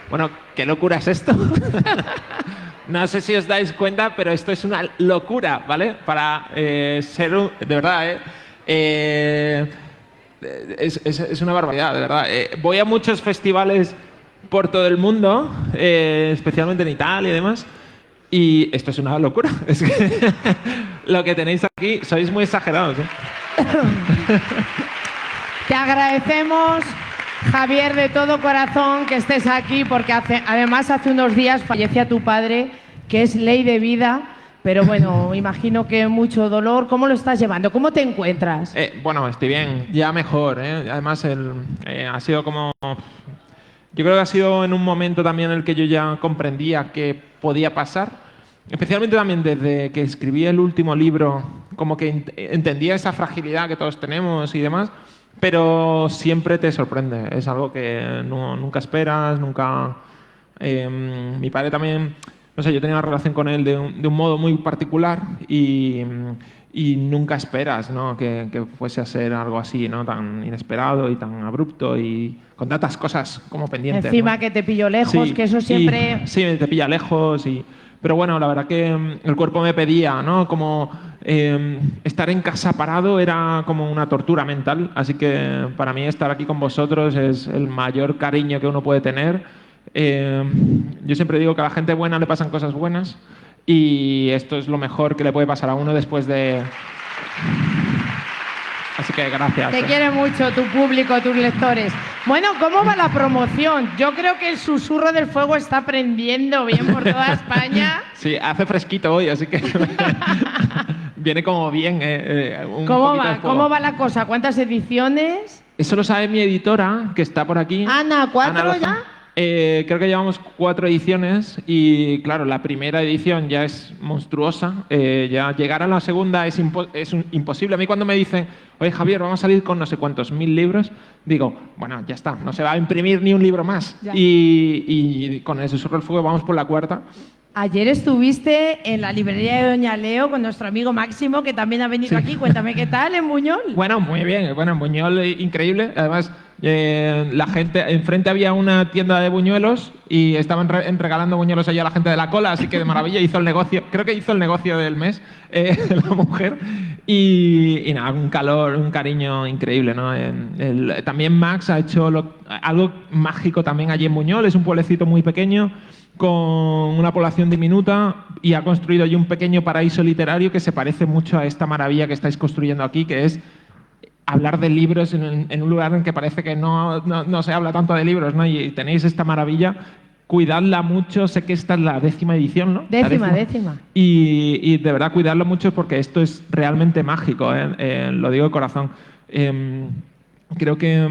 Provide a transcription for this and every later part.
Bueno, ¿qué locura es esto? No sé si os dais cuenta, pero esto es una locura, ¿vale? Para ser un... De verdad, es una barbaridad, de verdad. Voy a muchos festivales por todo el mundo, especialmente en Italia y demás, y esto es una locura. Es que lo que tenéis aquí, sois muy exagerados, ¿eh? Te agradecemos, Javier, de todo corazón que estés aquí, porque además hace unos días fallecía tu padre, que es ley de vida, pero bueno, imagino que mucho dolor. ¿Cómo lo estás llevando? ¿Cómo te encuentras? Bueno, estoy bien, ya mejor, ¿eh? Además, ha sido como... Yo creo que ha sido en un momento también en el que yo ya comprendía que podía pasar, especialmente también desde que escribí el último libro, como que entendía esa fragilidad que todos tenemos y demás, pero siempre te sorprende, es algo que nunca esperas, nunca... mi padre también, no sé, yo tenía una relación con él de un modo muy particular y nunca esperas, ¿no? que fuese a ser algo así, ¿no? Tan inesperado y tan abrupto y con tantas cosas como pendientes. Encima, ¿no? que te pillo lejos, Sí, que eso siempre... sí, te pilla lejos pero bueno, la verdad que el cuerpo me pedía, ¿no? Como estar en casa parado era como una tortura mental, así que para mí estar aquí con vosotros es el mayor cariño que uno puede tener. Yo siempre digo que a la gente buena le pasan cosas buenas y esto es lo mejor que le puede pasar a uno después de... Así que gracias. Te quiere mucho tu público, tus lectores. Bueno, ¿cómo va la promoción? Yo creo que el Susurro del Fuego está prendiendo bien por toda España. Sí, hace fresquito hoy, así que viene como bien. ¿Cómo va la cosa? ¿Cuántas ediciones? Eso lo sabe mi editora, que está por aquí. Ana, ¿4 ya? Creo que llevamos 4 ediciones y, claro, la primera edición ya es monstruosa. Ya llegar a la segunda es imposible. A mí cuando me dicen, oye, Javier, vamos a salir con no sé cuántos 1000 libros, digo, bueno, ya está, no se va a imprimir ni un libro más. Y con el Susurro del Fuego vamos por la 4ª. Ayer estuviste en la librería de Doña Leo con nuestro amigo Máximo, que también ha venido aquí. Cuéntame, ¿qué tal en Buñol? Bueno, muy bien. Bueno, en Buñol increíble. Además, la gente... Enfrente había una tienda de buñuelos y estaban regalando buñuelos allá a la gente de la cola, así que de maravilla hizo el negocio. Creo que hizo el negocio del mes la mujer. Y nada, un calor, un cariño increíble, ¿no? También Max ha hecho algo mágico también allí en Buñol. Es un pueblecito muy pequeño con una población diminuta y ha construido allí un pequeño paraíso literario que se parece mucho a esta maravilla que estáis construyendo aquí, que es hablar de libros en un lugar en que parece que no se habla tanto de libros, ¿no? Y tenéis esta maravilla, cuidadla mucho, sé que esta es la 10ª edición, ¿no? Décima. Y de verdad cuidadlo mucho porque esto es realmente mágico, lo digo de corazón. Creo que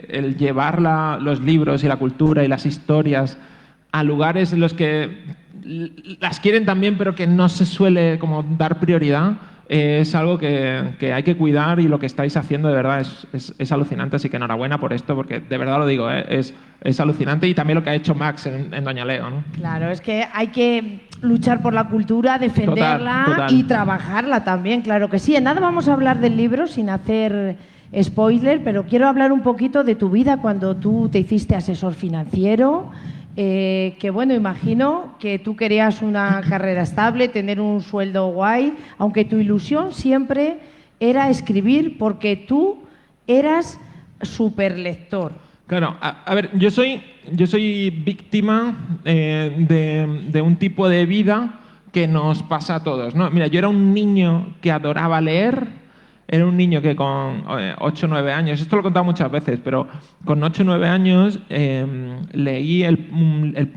el llevar los libros y la cultura y las historias a lugares en los que las quieren también, pero que no se suele como dar prioridad, es algo que hay que cuidar y lo que estáis haciendo de verdad es alucinante. Así que enhorabuena por esto, porque de verdad lo digo, es alucinante. Y también lo que ha hecho Max en Doña Leo, ¿no? Claro, es que hay que luchar por la cultura, defenderla Total. Y trabajarla también, claro que sí. En nada vamos a hablar del libro sin hacer spoiler, pero quiero hablar un poquito de tu vida cuando tú te hiciste asesor financiero. Que bueno, imagino que tú querías una carrera estable, tener un sueldo guay, aunque tu ilusión siempre era escribir porque tú eras súper lector. Claro, a ver, yo soy víctima de un tipo de vida que nos pasa a todos, ¿no? Mira, yo era un niño que adoraba leer. Era un niño que con 8 o 9 años, esto lo he contado muchas veces, pero con 8 o 9 años leí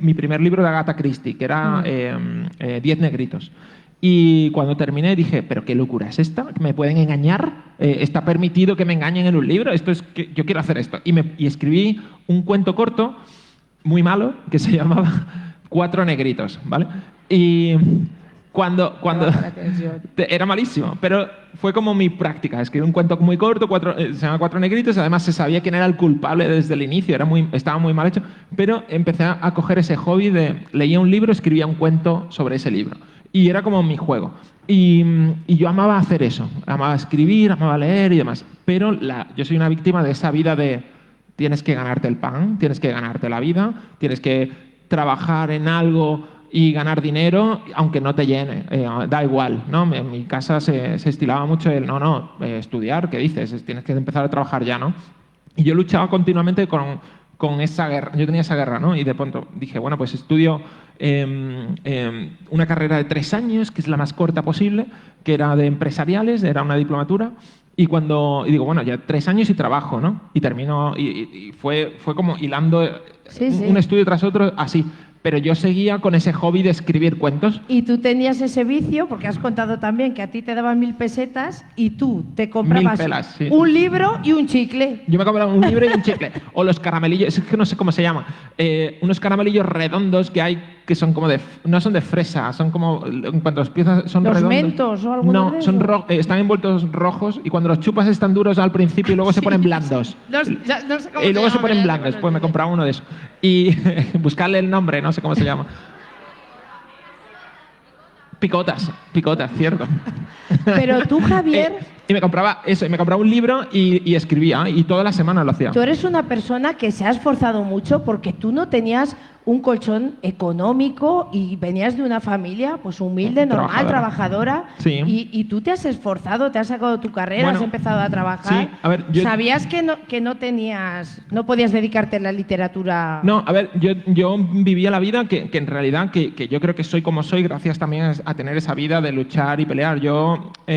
mi primer libro de Agatha Christie, que era 10 negritos. Y cuando terminé dije, ¿pero qué locura es esta? ¿Me pueden engañar? ¿Está permitido que me engañen en un libro? Yo quiero hacer esto. Y escribí un cuento corto, muy malo, que se llamaba 4 negritos, ¿vale? Y... Cuando era malísimo, pero fue como mi práctica. Escribí un cuento muy corto, se llama 4 negritos, además se sabía quién era el culpable desde el inicio, estaba muy mal hecho, pero empecé a coger ese hobby de leía un libro, escribía un cuento sobre ese libro. Y era como mi juego. Y yo amaba hacer eso, amaba escribir, amaba leer y demás. Pero yo soy una víctima de esa vida de tienes que ganarte el pan, tienes que ganarte la vida, tienes que trabajar en algo y ganar dinero, aunque no te llene, da igual, ¿no? En mi casa se estilaba mucho el, estudiar, ¿qué dices? Tienes que empezar a trabajar ya, ¿no? Y yo luchaba continuamente con esa guerra, yo tenía esa guerra, ¿no? Y de pronto dije, bueno, pues estudio una carrera de 3 años, que es la más corta posible, que era de empresariales, era una diplomatura, y digo, bueno, ya 3 años y trabajo, ¿no? Y termino, y fue como hilando un estudio tras otro, así. Pero yo seguía con ese hobby de escribir cuentos. Y tú tenías ese vicio, porque has contado también que a ti te daban 1000 pesetas y tú te comprabas 1000 pelas, sí. un libro y un chicle. Yo me compraba un libro y un chicle. O los caramelillos, es que no sé cómo se llaman. Unos caramelillos redondos que hay que son como no son de fresa, son como, en cuanto los piezas son ¿Los redondos. mentos o algo No, de son eso? están envueltos rojos y cuando los chupas están duros al principio y luego se ponen blandos. No sé cómo Y luego se llama, ponen ya blancos. sé Pues me cómo compraba uno de esos. Y buscarle el nombre, no sé cómo se llama. Picotas, cierto. Pero tú, Javier, y me compraba eso, y me compraba un libro y escribía, y toda la semana lo hacía. tú eres una persona que se ha esforzado mucho porque tú no tenías un colchón económico y venías de una familia pues humilde, normal, trabajadora. Sí. Y tú te has esforzado, te has sacado tu carrera, Bueno, has empezado a trabajar. sí, a ver, ¿Sabías que no podías dedicarte a la literatura? No, a ver, yo vivía la vida que en realidad que yo creo que soy como soy gracias también a tener esa vida de luchar y pelear.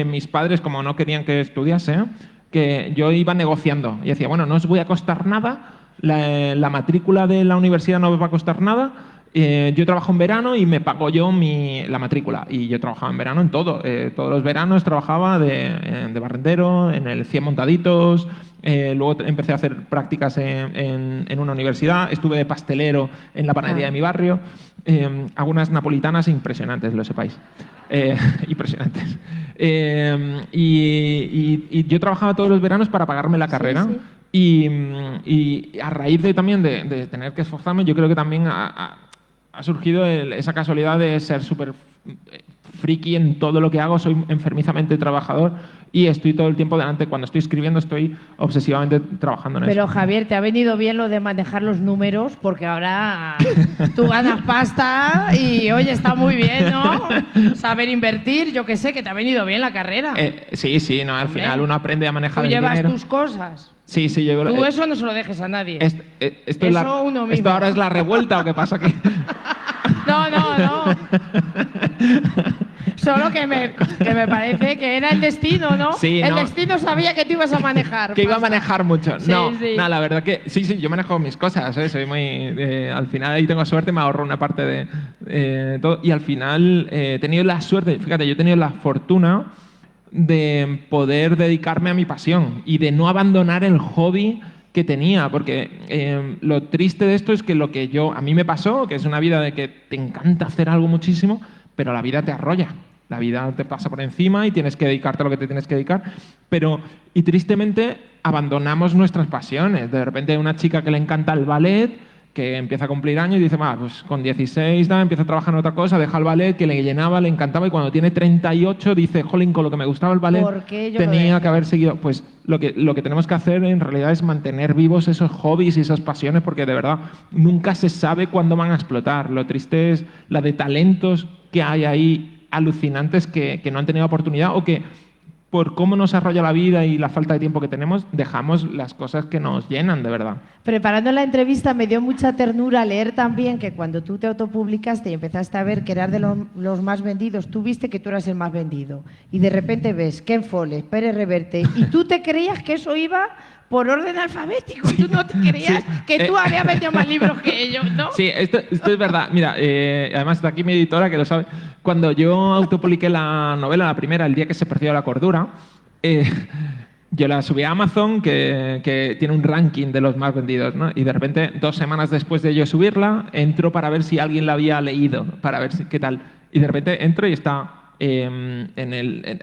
Mis padres, como no querían que estudiase, que yo iba negociando y decía, bueno, no os voy a costar nada, la matrícula de la universidad no os va a costar nada, yo trabajo en verano y me pago yo la matrícula. Y yo trabajaba en verano en todo. Todos los veranos trabajaba de barrendero, en el 100 montaditos. Luego empecé a hacer prácticas en una universidad. Estuve de pastelero en la panadería de mi barrio. Algunas napolitanas impresionantes, lo sepáis. Impresionantes. Y yo trabajaba todos los veranos para pagarme la carrera. Sí. Y a raíz también de tener que esforzarme, yo creo que también ha surgido esa casualidad de ser súper friki en todo lo que hago. Soy enfermizamente trabajador y estoy todo el tiempo delante. Cuando estoy escribiendo estoy obsesivamente trabajando en eso. Pero Javier, te ha venido bien lo de manejar los números porque ahora tú ganas pasta y oye, está muy bien, ¿no? Saber invertir, yo que sé, que te ha venido bien la carrera. Sí, no, al final uno aprende a manejar el dinero. Tú llevas tus cosas. Sí, yo... Tú eso no se lo dejes a nadie. Esto ahora es la revuelta, ¿o qué pasa aquí? No. Solo que me parece que era el destino, ¿no? Sí, el destino sabía que tú ibas a manejar. Que iba a manejar mucho. Sí. No, la verdad que sí, yo manejo mis cosas, ¿eh? Soy muy... al final ahí tengo suerte, me ahorro una parte de todo. Y al final he tenido la suerte, fíjate, yo he tenido la fortuna de poder dedicarme a mi pasión y de no abandonar el hobby que tenía, porque lo triste de esto es que lo que a mí me pasó, que es una vida de que te encanta hacer algo muchísimo, pero la vida te arrolla, la vida te pasa por encima y tienes que dedicarte a lo que te tienes que dedicar, y tristemente abandonamos nuestras pasiones. De repente hay una chica que le encanta el ballet, que empieza a cumplir años y dice, pues con 16 empieza a trabajar en otra cosa, deja el ballet, que le llenaba, le encantaba, y cuando tiene 38 dice, jolín, con lo que me gustaba el ballet, tenía que haber seguido. Pues lo que tenemos que hacer en realidad es mantener vivos esos hobbies y esas pasiones, porque de verdad nunca se sabe cuándo van a explotar. Lo triste es la de talentos que hay ahí alucinantes que no han tenido oportunidad, o que por cómo nos arrolla la vida y la falta de tiempo que tenemos, dejamos las cosas que nos llenan de verdad. Preparando la entrevista me dio mucha ternura leer también que cuando tú te autopublicaste y empezaste a ver que eras de los más vendidos, tú viste que tú eras el más vendido. Y de repente ves Ken Follett, Pérez Reverte, y tú te creías que eso iba por orden alfabético. Tú no te creías que tú habías vendido más libros que ellos, ¿no? Sí, esto es verdad. Mira, además está aquí mi editora que lo sabe. Cuando yo autopubliqué la novela, la primera, El día que se perdió la cordura, yo la subí a Amazon, que tiene un ranking de los más vendidos, ¿no? Y de repente, 2 semanas después de yo subirla, entro para ver si alguien la había leído, para ver qué tal. Y de repente entro y está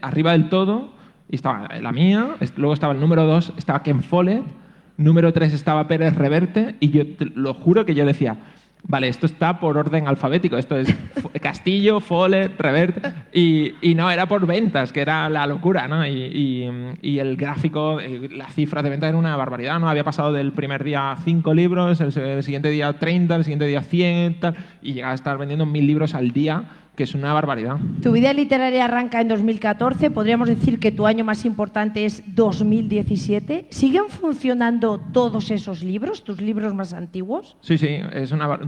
arriba del todo, y estaba la mía, luego estaba el número 2, estaba Ken Follett, número 3 estaba Pérez Reverte, y yo te lo juro que yo decía, Vale, esto está por orden alfabético. Esto es Castillo, Follett, Revert. Y no, era por ventas, que era la locura, ¿no? Y el gráfico, las cifras de venta eran una barbaridad, ¿no? Había pasado del primer día 5 libros, el siguiente día 30, el siguiente día 100, tal, y llegaba a estar vendiendo 1000 libros al día, que es una barbaridad. Tu vida literaria arranca en 2014. Podríamos decir que tu año más importante es 2017. ¿Siguen funcionando todos esos libros, tus libros más antiguos? Sí, sí, es una.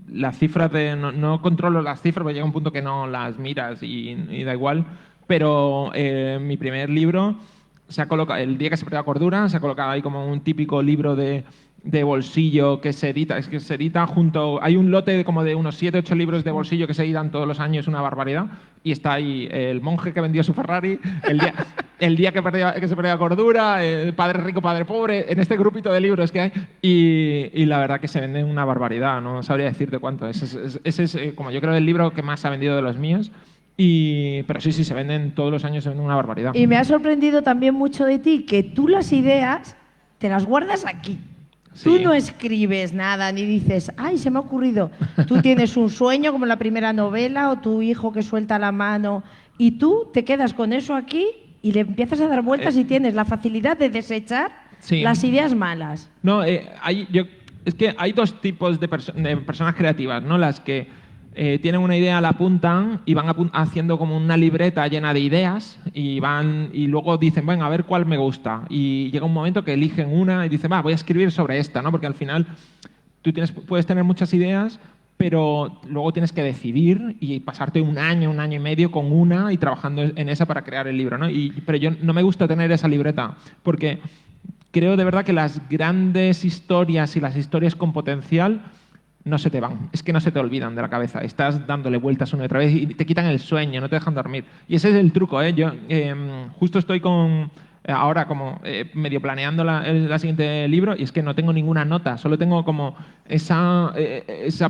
Las cifras no controlo las cifras, porque llega un punto que no las miras y da igual. Pero mi primer libro se ha colocado, el día que se perdió la cordura, se ha colocado ahí como un típico libro de bolsillo que se edita. Es que se edita junto. Hay un lote como de unos 7, 8 libros de bolsillo que se editan todos los años, una barbaridad. Y está ahí el monje que vendió su Ferrari, el día que se perdió la cordura, el padre rico, padre pobre, en este grupito de libros que hay. Y la verdad que se vende una barbaridad, no sabría decirte cuánto. Ese es como yo creo el libro que más se ha vendido de los míos. Pero sí, se venden todos los años, se venden una barbaridad. Y me ha sorprendido también mucho de ti que tú las ideas te las guardas aquí. Sí. Tú no escribes nada ni dices, ay, se me ha ocurrido. Tú tienes un sueño como la primera novela o tu hijo que suelta la mano y tú te quedas con eso aquí y le empiezas a dar vueltas y tienes la facilidad de desechar las ideas malas. No, es que hay dos tipos de personas creativas, ¿no? Las que tienen una idea, la apuntan y van haciendo como una libreta llena de ideas y luego dicen, bueno, a ver cuál me gusta. Y llega un momento que eligen una y dicen, voy a escribir sobre esta, ¿no? Porque al final tú puedes tener muchas ideas, pero luego tienes que decidir y pasarte un año y medio con una y trabajando en esa para crear el libro, ¿no? Pero yo no me gusta tener esa libreta porque creo de verdad que las grandes historias y las historias con potencial no se te van, es que no se te olvidan de la cabeza. Estás dándole vueltas una y otra vez y te quitan el sueño, no te dejan dormir. Y ese es el truco, ¿eh? Yo justo estoy ahora como medio planeando la siguiente libro y es que no tengo ninguna nota, solo tengo como esa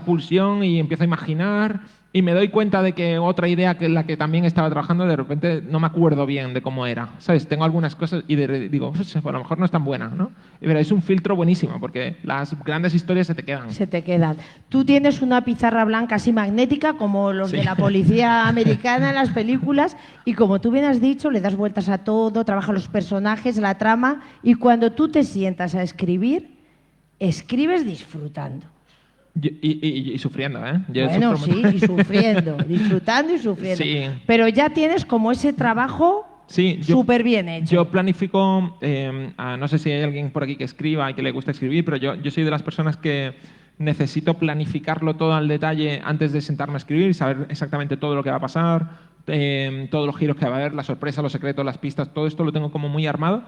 pulsión y empiezo a imaginar y me doy cuenta de que otra idea que la que también estaba trabajando de repente no me acuerdo bien de cómo era, ¿sabes? Tengo algunas cosas y digo, pues, a lo mejor no es tan buena, ¿no? Pero es un filtro buenísimo porque las grandes historias se te quedan. Se te quedan. Tú tienes una pizarra blanca así magnética como los de la policía americana en las películas y como tú bien has dicho, le das vueltas a todo, trabajas los personajes, la trama y cuando tú te sientas a escribir, escribes disfrutando. Y sufriendo, ¿eh? Bueno, sí, y sufriendo, disfrutando y sufriendo. Sí. Pero ya tienes como ese trabajo súper bien hecho. Yo planifico, no sé si hay alguien por aquí que escriba y que le gusta escribir, pero yo soy de las personas que necesito planificarlo todo al detalle antes de sentarme a escribir, saber exactamente todo lo que va a pasar, todos los giros que va a haber, las sorpresas, los secretos, las pistas, todo esto lo tengo como muy armado.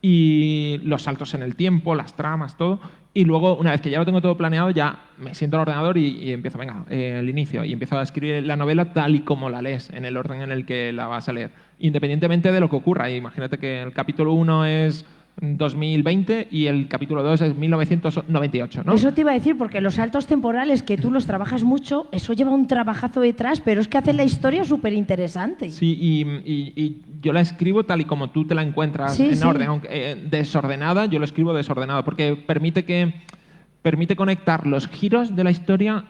Y los saltos en el tiempo, las tramas, todo. Y luego, una vez que ya lo tengo todo planeado, ya me siento al ordenador y empiezo, el inicio. Y empiezo a escribir la novela tal y como la lees, en el orden en el que la vas a leer. Independientemente de lo que ocurra. Imagínate que el capítulo 1 es 2020 y el capítulo 2 es 1998, ¿no? Eso te iba a decir, porque los saltos temporales, que tú los trabajas mucho, eso lleva un trabajazo detrás, pero es que hace la historia súper interesante. Sí, y yo la escribo tal y como tú te la encuentras en orden. Aunque, desordenada, yo lo escribo desordenado, porque permite conectar los giros de la historia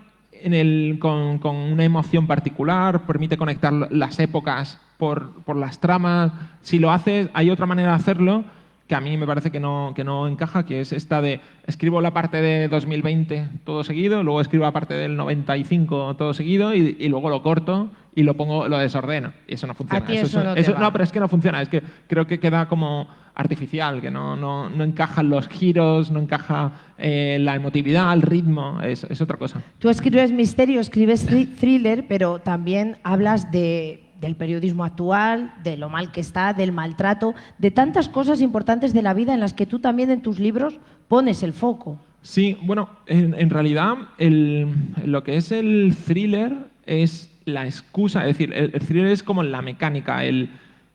con una emoción particular, permite conectar las épocas por las tramas. Si lo haces, hay otra manera de hacerlo que a mí me parece que no encaja, que es esta de escribo la parte de 2020 todo seguido, luego escribo la parte del 95 todo seguido y luego lo corto y lo desordeno. Y eso no funciona. A ti eso no te va. No, pero es que no funciona. Es que creo que queda como artificial, que no encajan los giros, no encaja la emotividad, el ritmo, es otra cosa. Tú escribes misterio, escribes thriller, pero también hablas del periodismo actual, de lo mal que está, del maltrato, de tantas cosas importantes de la vida en las que tú también en tus libros pones el foco. Sí, bueno, en realidad lo que es el thriller es la excusa, es decir, el thriller es como la mecánica,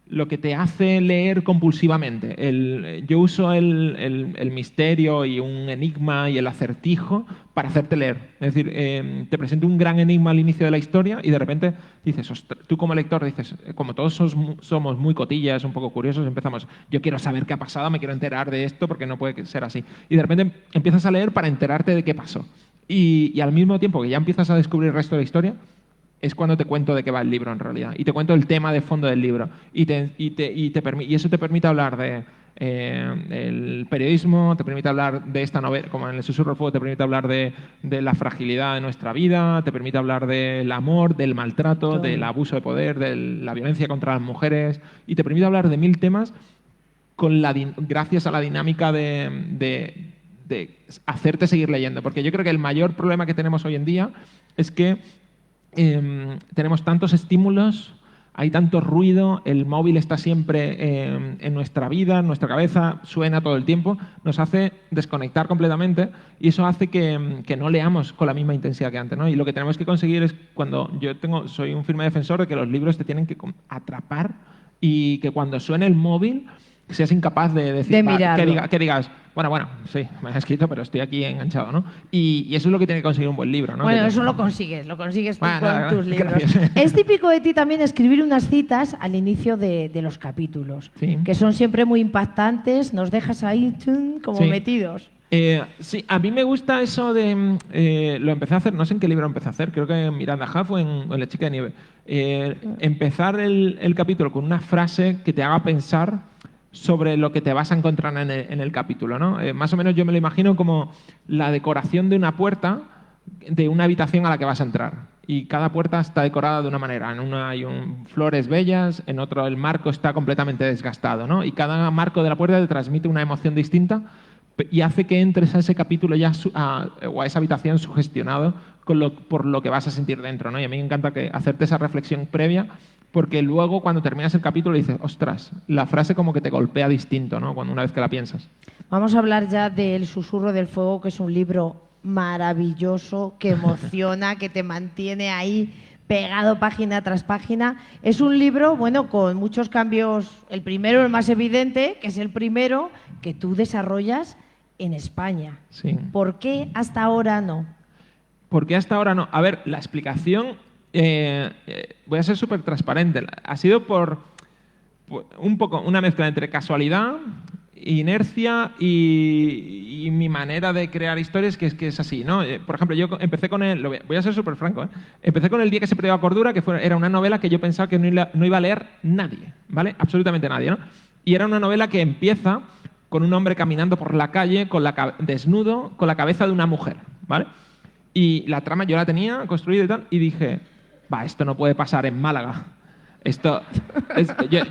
lo que te hace leer compulsivamente. Yo uso el misterio y un enigma y el acertijo para hacerte leer. Es decir, te presento un gran enigma al inicio de la historia y de repente dices, tú como lector dices, como todos somos muy cotillas, un poco curiosos, empezamos, yo quiero saber qué ha pasado, me quiero enterar de esto porque no puede ser así. Y de repente empiezas a leer para enterarte de qué pasó. Y al mismo tiempo que ya empiezas a descubrir el resto de la historia, es cuando te cuento de qué va el libro en realidad. Y te cuento el tema de fondo del libro. Y eso te permite hablar de el periodismo, te permite hablar de esta novela, como en El susurro del fuego, te permite hablar de la fragilidad de nuestra vida, te permite hablar del amor, del maltrato, del abuso de poder, de la violencia contra las mujeres, y te permite hablar de 1000 temas gracias a la dinámica de hacerte seguir leyendo. Porque yo creo que el mayor problema que tenemos hoy en día es que tenemos tantos estímulos, hay tanto ruido, el móvil está siempre en nuestra vida, en nuestra cabeza, suena todo el tiempo, nos hace desconectar completamente y eso hace que no leamos con la misma intensidad que antes, ¿no? Y lo que tenemos que conseguir es, soy un firme defensor de que los libros te tienen que atrapar y que cuando suene el móvil seas incapaz de decir, que digas, bueno, sí, me has escrito, pero estoy aquí enganchado, ¿no? Y eso es lo que tiene que conseguir un buen libro, ¿no? Bueno, eso lo consigues tú con tus libros. Es típico de ti también escribir unas citas al inicio de los capítulos, sí, que son siempre muy impactantes, nos dejas ahí como sí, metidos. Sí, a mí me gusta eso de... lo empecé a hacer, no sé en qué libro empecé a hacer, creo que en Miranda Huff o en La chica de nieve. Empezar el capítulo con una frase que te haga pensar sobre lo que te vas a encontrar en el capítulo, ¿no? Más o menos yo me lo imagino como la decoración de una puerta de una habitación a la que vas a entrar. Y cada puerta está decorada de una manera. En una hay flores bellas, en otro el marco está completamente desgastado, ¿no? Y cada marco de la puerta te transmite una emoción distinta y hace que entres a ese capítulo ya o a esa habitación sugestionado por lo que vas a sentir dentro, ¿no? Y a mí me encanta hacerte esa reflexión previa, porque luego cuando terminas el capítulo dices, ostras, la frase como que te golpea distinto, ¿no? Una vez que la piensas. Vamos a hablar ya del Susurro del Fuego, que es un libro maravilloso, que emociona, que te mantiene ahí pegado página tras página. Es un libro, bueno, con muchos cambios. El primero, el más evidente, que es el primero que tú desarrollas en España. Sí. ¿Por qué hasta ahora no? ¿Por qué hasta ahora no? A ver, la explicación... voy a ser súper transparente. Ha sido por un poco una mezcla entre casualidad, inercia y mi manera de crear historias, que es así, ¿no? Por ejemplo, yo empecé con voy a ser súper franco, empecé con El día que se perdió la cordura, que era una novela que yo pensaba que no iba a leer nadie, ¿vale? Absolutamente nadie, ¿no? Y era una novela que empieza con un hombre caminando por la calle desnudo, con la cabeza de una mujer, ¿vale? Y la trama yo la tenía construida y tal, y dije, esto no puede pasar en Málaga.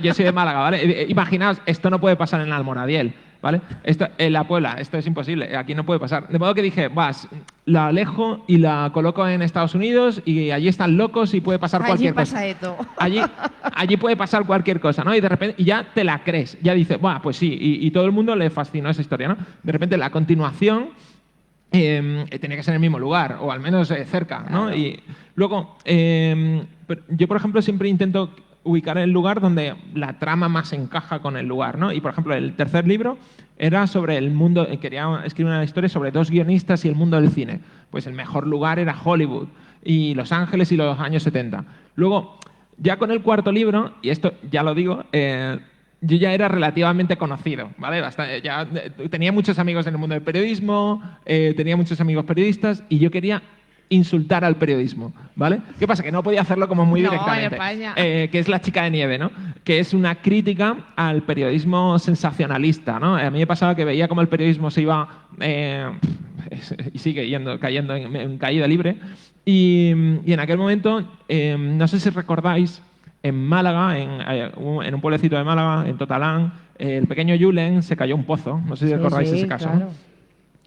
Yo soy de Málaga, ¿vale? Imaginaos, esto no puede pasar en Almoradiel, ¿vale? En La Puebla, esto es imposible, aquí no puede pasar. De modo que dije, la alejo y la coloco en Estados Unidos y allí están locos y puede pasar cualquier cosa. Allí pasa esto. Allí puede pasar cualquier cosa, ¿no? Y de repente ya te la crees, ya dices, pues sí, y todo el mundo le fascinó esa historia, ¿no? De repente la continuación... tenía que ser en el mismo lugar, o al menos cerca, ¿no? Claro. Y luego, yo, por ejemplo, siempre intento ubicar el lugar donde la trama más encaja con el lugar, ¿no? Y, por ejemplo, el tercer libro era sobre el mundo, quería escribir una historia sobre 2 guionistas y el mundo del cine. Pues el mejor lugar era Hollywood, y Los Ángeles y los años 70. Luego, ya con el cuarto libro, y esto ya lo digo, yo ya era relativamente conocido, ¿vale? Ya tenía muchos amigos en el mundo del periodismo, tenía muchos amigos periodistas y yo quería insultar al periodismo, ¿vale? ¿Qué pasa? Que no podía hacerlo como muy directamente. En España. Que es La chica de nieve, ¿no? Que es una crítica al periodismo sensacionalista, ¿no? A mí me pasaba que veía como el periodismo se iba... y sigue cayendo en caída libre. Y en aquel momento, no sé si recordáis, en Málaga, en un pueblecito de Málaga, en Totalán, el pequeño Julen se cayó un pozo. No sé si recordáis ese caso. Claro. ¿No?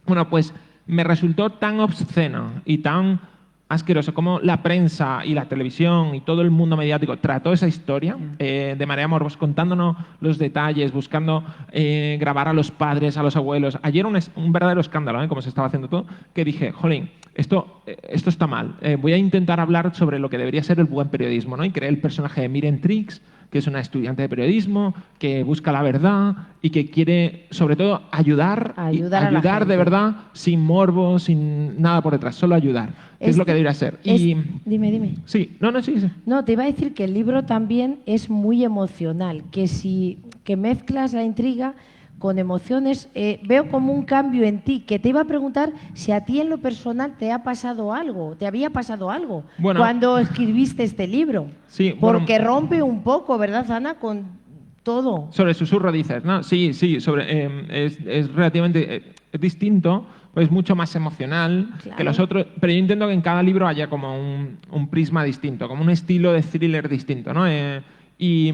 Bueno, pues me resultó tan obsceno y tan asqueroso como la prensa y la televisión y todo el mundo mediático trató esa historia de manera morbosa, contándonos los detalles, buscando grabar a los padres, a los abuelos. Ayer un verdadero escándalo, como se estaba haciendo todo, que dije, jolín, esto está mal. Voy a intentar hablar sobre lo que debería ser el buen periodismo, ¿no? Y creé el personaje de Miren Trix, que es una estudiante de periodismo, que busca la verdad y que quiere, sobre todo, ayudar A ayudar a la de gente. verdad, sin morbo, sin nada por detrás, solo ayudar, que es lo que debería ser. Dime. Sí, sí. No, te iba a decir que el libro también es muy emocional, que mezclas la intriga con emociones. Veo como un cambio en ti, que te iba a preguntar si a ti en lo personal te había pasado algo Bueno, cuando escribiste este libro. sí, bueno, Porque rompe un poco, ¿verdad, Ana? Con todo. sobre susurro dices, ¿no? Sí, es relativamente es distinto, pues es mucho más emocional Claro. que los otros, pero yo intento que en cada libro haya como un prisma distinto, como un estilo de thriller distinto, ¿no? Y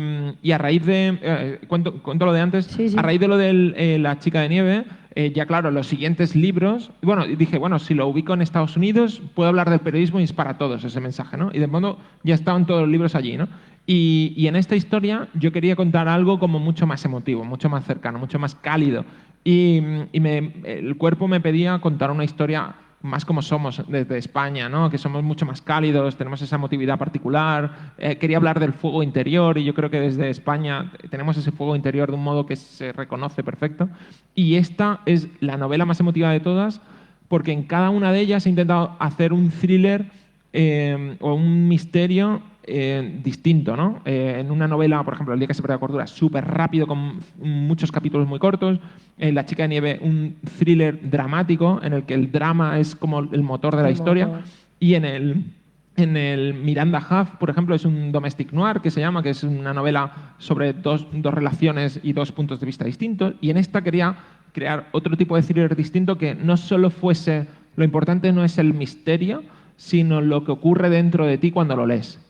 a raíz de, cuento lo de antes, Sí, sí. a raíz de lo de La chica de nieve, ya claro, los siguientes libros, bueno, dije, bueno, si lo ubico en Estados Unidos, puedo hablar del periodismo y es para todos ese mensaje, ¿no? Y de modo ya estaban todos los libros allí, ¿no? Y en esta historia yo quería contar algo como mucho más emotivo, mucho más cercano, mucho más cálido. El cuerpo me pedía contar una historia más como somos desde España, ¿no? Que somos mucho más cálidos, tenemos esa emotividad particular. Quería hablar del fuego interior y yo creo que desde España tenemos ese fuego interior de un modo que se reconoce perfecto. Y esta es la novela más emotiva de todas porque en cada una de ellas he intentado hacer un thriller o un misterio distinto, ¿no? En una novela, por ejemplo, El día que se perdió la cordura, súper rápido, con muchos capítulos muy cortos. En La chica de nieve, un thriller dramático, en el que el drama es como el motor de la historia. Y en el Miranda Huff, por ejemplo, es un domestic noir que se llama, que es una novela sobre dos relaciones y dos puntos de vista distintos. Y en esta quería crear otro tipo de thriller distinto que no solo fuese... Lo importante no es el misterio, sino lo que ocurre dentro de ti cuando lo lees.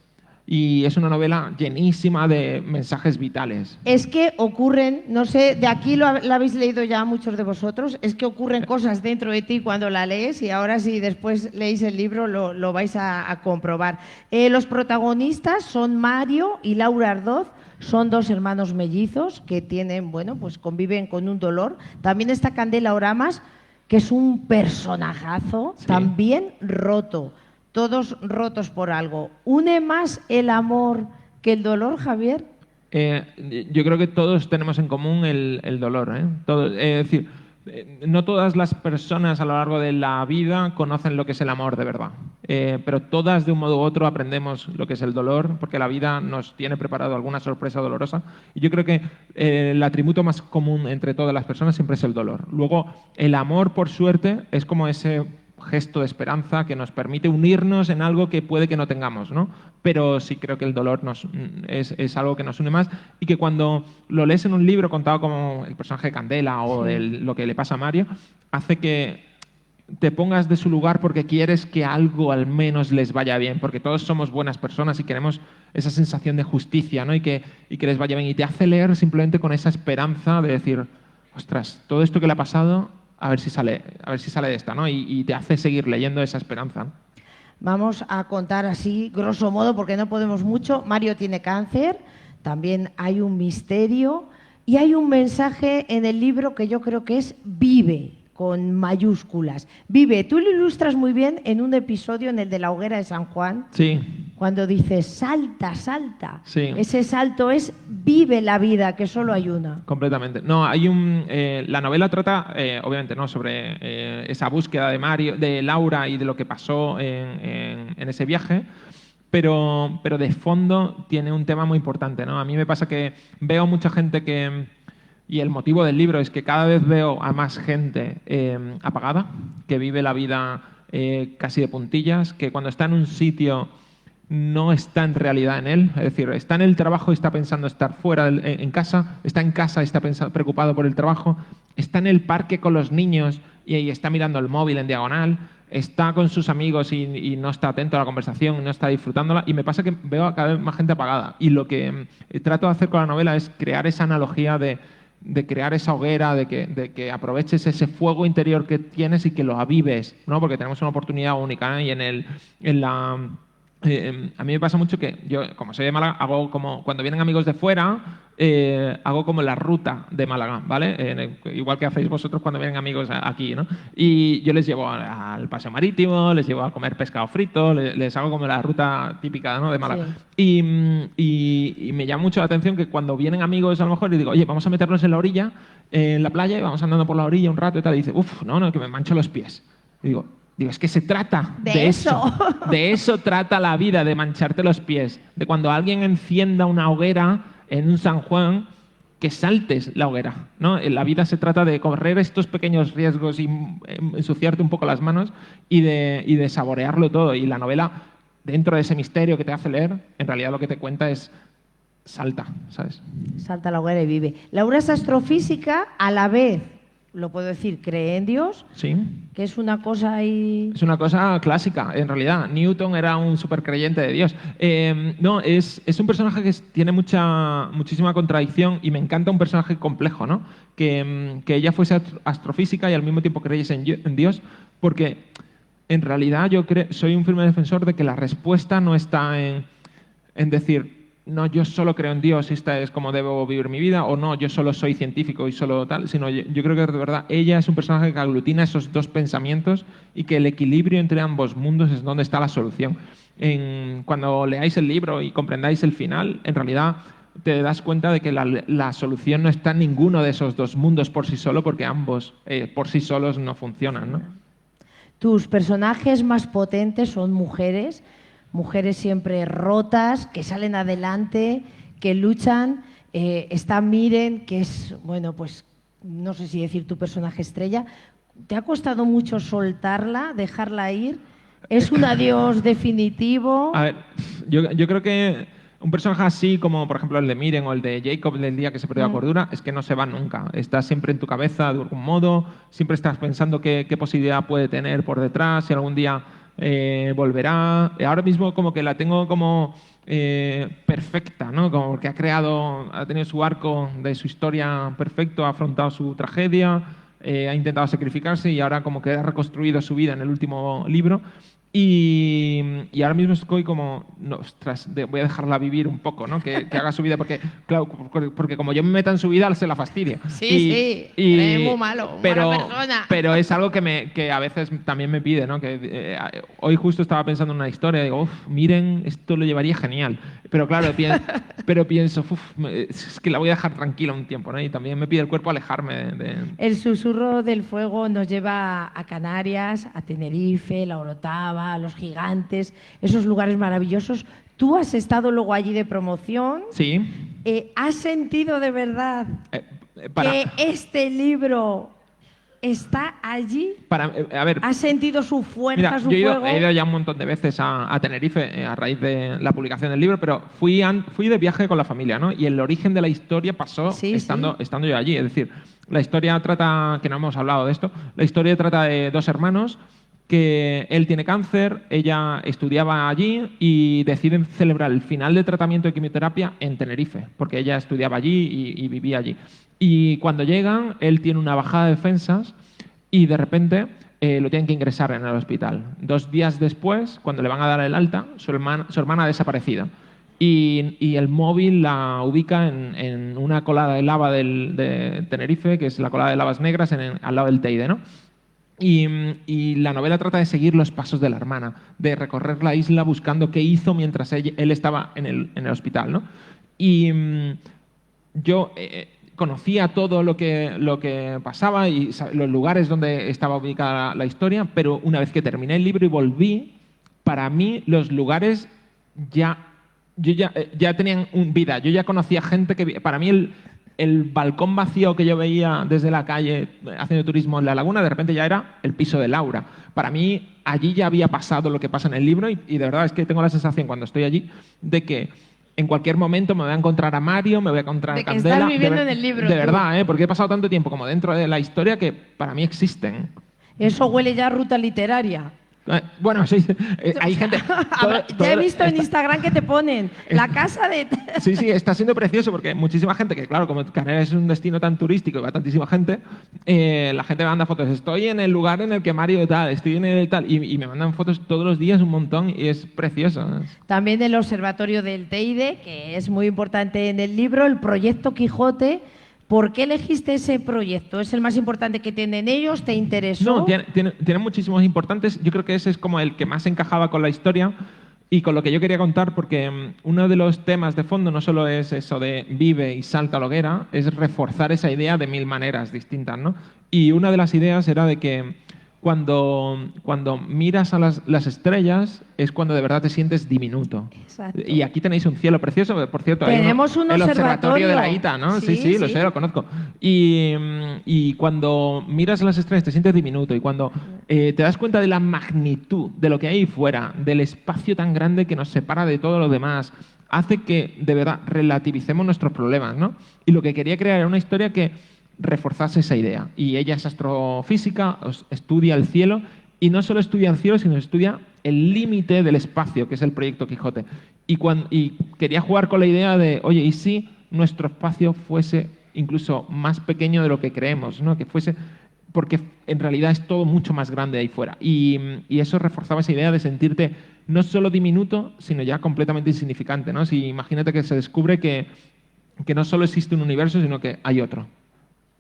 Y es una novela llenísima de mensajes vitales. Es que ocurren, no sé, de aquí lo habéis leído ya muchos de vosotros, es que ocurren cosas dentro de ti cuando la lees y ahora si después leéis el libro lo vais a comprobar. Los protagonistas son Mario y Laura Ardoz, son dos hermanos mellizos que tienen, bueno, pues conviven con un dolor. También está Candela Oramas, que es un personajazo, sí, también roto, todos rotos por algo. ¿Une más el amor que el dolor, Javier? Yo creo que todos tenemos en común el dolor, ¿eh? Es decir, no todas las personas a lo largo de la vida conocen lo que es el amor de verdad, pero todas de un modo u otro aprendemos lo que es el dolor, porque la vida nos tiene preparado alguna sorpresa dolorosa. Y yo creo que el atributo más común entre todas las personas siempre es el dolor. Luego, el amor, por suerte, es como ese gesto de esperanza que nos permite unirnos en algo que puede que no tengamos, ¿no? Pero sí creo que el dolor es algo que nos une más y que cuando lo lees en un libro contado como el personaje de Candela o sí, lo que le pasa a Mario, hace que te pongas de su lugar porque quieres que algo al menos les vaya bien, porque todos somos buenas personas y queremos esa sensación de justicia, ¿no? y que les vaya bien. Y te hace leer simplemente con esa esperanza de decir, ostras, todo esto que le ha pasado, a ver si sale de esta, ¿no? Y te hace seguir leyendo esa esperanza. Vamos a contar así, grosso modo, porque no podemos mucho. Mario tiene cáncer, también hay un misterio y hay un mensaje en el libro que yo creo que es vive, con mayúsculas. Vive, tú lo ilustras muy bien en un episodio, en el de la hoguera de San Juan. Sí. Cuando dices, salta, salta. Sí. Ese salto es vive la vida, que solo hay una. Completamente. No, la novela trata, obviamente, ¿no?, sobre esa búsqueda de Laura y de lo que pasó en ese viaje, pero de fondo tiene un tema muy importante, ¿no? A mí me pasa que veo mucha gente y el motivo del libro es que cada vez veo a más gente apagada, que vive la vida casi de puntillas, que cuando está en un sitio no está en realidad en él, es decir, está en el trabajo y está pensando estar fuera en casa, está en casa y está preocupado por el trabajo, está en el parque con los niños y está mirando el móvil en diagonal, está con sus amigos y no está atento a la conversación, no está disfrutándola, y me pasa que veo a cada vez más gente apagada. Y lo que trato de hacer con la novela es crear esa analogía de crear esa hoguera, de que aproveches ese fuego interior que tienes y que lo avives, ¿no? Porque tenemos una oportunidad única, ¿eh? Y a mí me pasa mucho que yo, como soy de Málaga, hago como cuando vienen amigos de fuera, hago como la ruta de Málaga, ¿vale? Igual que hacéis vosotros cuando vienen amigos aquí, ¿no? Y yo les llevo al paseo marítimo, les llevo a comer pescado frito, les hago como la ruta típica, ¿no? de Málaga. Sí. Y me llama mucho la atención que cuando vienen amigos, a lo mejor les digo, oye, vamos a meternos en la orilla, en la playa, y vamos andando por la orilla un rato y tal, y dice, uff, no, que me mancho los pies. Y digo, es que se trata de eso. De eso trata la vida, de mancharte los pies. De cuando alguien encienda una hoguera en un San Juan, que saltes la hoguera, ¿no? En la vida se trata de correr estos pequeños riesgos y ensuciarte un poco las manos y de saborearlo todo. Y la novela, dentro de ese misterio que te hace leer, en realidad lo que te cuenta es salta, ¿sabes? Salta la hoguera y vive. Laura es astrofísica, a la vez, lo puedo decir, cree en Dios. Sí. Que es una cosa ahí... Es una cosa clásica, en realidad. Newton era un supercreyente de Dios. No, es un personaje que tiene muchísima contradicción y me encanta un personaje complejo, ¿no? Que ella fuese astrofísica y al mismo tiempo creyese en Dios, porque en realidad yo soy un firme defensor de que la respuesta no está en decir, no, yo solo creo en Dios y esta es como debo vivir mi vida, o no, yo solo soy científico y solo tal, sino yo creo que de verdad ella es un personaje que aglutina esos dos pensamientos y que el equilibrio entre ambos mundos es donde está la solución. Cuando leáis el libro y comprendáis el final, en realidad te das cuenta de que la solución no está en ninguno de esos dos mundos por sí solo, porque ambos por sí solos no funcionan, ¿no? Tus personajes más potentes son mujeres siempre rotas, que salen adelante, que luchan. Está Miren, que es, bueno, pues no sé si decir tu personaje estrella. ¿Te ha costado mucho soltarla, dejarla ir? ¿Es un adiós definitivo? A ver, yo creo que un personaje así como, por ejemplo, el de Miren o el de Jacob del día que se perdió la cordura, es que no se va nunca. Está siempre en tu cabeza de algún modo, siempre estás pensando qué posibilidad puede tener por detrás, si algún día volverá. Ahora mismo como que la tengo como perfecta, ¿no? Como que ha tenido su arco de su historia perfecto, ha afrontado su tragedia, ha intentado sacrificarse y ahora como que ha reconstruido su vida en el último libro. Y ahora mismo estoy como, no, ostras, voy a dejarla vivir un poco, ¿no? Que haga su vida, porque claro, porque como yo me meta en su vida, se la fastidia. Sí, es muy malo, mala persona. Pero es algo que a veces también me pide, ¿no? Que hoy justo estaba pensando en una historia y digo, Miren, esto lo llevaría genial. Pero claro, pienso, es que la voy a dejar tranquila un tiempo, ¿no? Y también me pide el cuerpo alejarme de... El susurro del fuego nos lleva a Canarias, a Tenerife, la Orotava, a los Gigantes, esos lugares maravillosos. Tú has estado luego allí de promoción. Sí. ¿Has sentido de verdad que este libro está allí? A ver, ¿Has sentido su fuerza, mira, su fuego? He ido ya un montón de veces a Tenerife a raíz de la publicación del libro, pero fui de viaje con la familia, ¿no? Y el origen de la historia pasó estando yo allí. Es decir, la historia trata, que no hemos hablado de esto, la historia trata de dos hermanos que él tiene cáncer, ella estudiaba allí y deciden celebrar el final de tratamiento de quimioterapia en Tenerife, porque ella estudiaba allí y vivía allí. Y cuando llegan, él tiene una bajada de defensas y de repente lo tienen que ingresar en el hospital. 2 días después, cuando le van a dar el alta, su hermana ha desaparecido. Y el móvil la ubica en una colada de lava de Tenerife, que es la colada de lavas negras al lado del Teide, ¿no? Y la novela trata de seguir los pasos de la hermana, de recorrer la isla buscando qué hizo mientras él estaba en el hospital, ¿no? Y yo conocía todo lo que pasaba y los lugares donde estaba ubicada la historia, pero una vez que terminé el libro y volví, para mí los lugares ya tenían vida. Yo ya conocía gente que... Para mí el balcón vacío que yo veía desde la calle haciendo turismo en la laguna, de repente ya era el piso de Laura. Para mí, allí ya había pasado lo que pasa en el libro y de verdad es que tengo la sensación cuando estoy allí de que en cualquier momento me voy a encontrar a Mario, me voy a encontrar a Candela. Estás viviendo en el libro. De verdad, porque he pasado tanto tiempo como dentro de la historia que para mí existen. Eso huele ya a ruta literaria. Bueno, sí, hay gente... Ya he visto en Instagram que te ponen la casa de... Sí, sí, está siendo precioso porque muchísima gente, que claro, como Canarias es un destino tan turístico y va tantísima gente, la gente me manda fotos. Estoy en el lugar en el que Mario tal, estoy en el tal, y me mandan fotos todos los días un montón y es precioso. También el Observatorio del Teide, que es muy importante en el libro, el Proyecto Quijote. ¿Por qué elegiste ese proyecto? ¿Es el más importante que tienen ellos? ¿Te interesó? No, tiene muchísimos importantes. Yo creo que ese es como el que más encajaba con la historia y con lo que yo quería contar, porque uno de los temas de fondo no solo es eso de vive y salta a la hoguera, es reforzar esa idea de 1000 maneras distintas, ¿no? Y una de las ideas era de que cuando miras a las estrellas es cuando de verdad te sientes diminuto. Exacto. Y aquí tenéis un cielo precioso, por cierto. Tenemos un el observatorio de la Ita, ¿no? Sí, lo sé, lo conozco. Y cuando miras a las estrellas te sientes diminuto y cuando te das cuenta de la magnitud de lo que hay ahí fuera, del espacio tan grande que nos separa de todo lo demás, hace que de verdad relativicemos nuestros problemas, ¿no? Y lo que quería crear era una historia que reforzarse esa idea. Y ella es astrofísica, estudia el cielo, y no solo estudia el cielo, sino estudia el límite del espacio, que es el Proyecto Quijote. Y quería jugar con la idea de, oye, ¿y si nuestro espacio fuese incluso más pequeño de lo que creemos, ¿no? Que fuese... Porque en realidad es todo mucho más grande ahí fuera. Y eso reforzaba esa idea de sentirte no solo diminuto, sino ya completamente insignificante, ¿no? Si imagínate que se descubre que no solo existe un universo, sino que hay otro.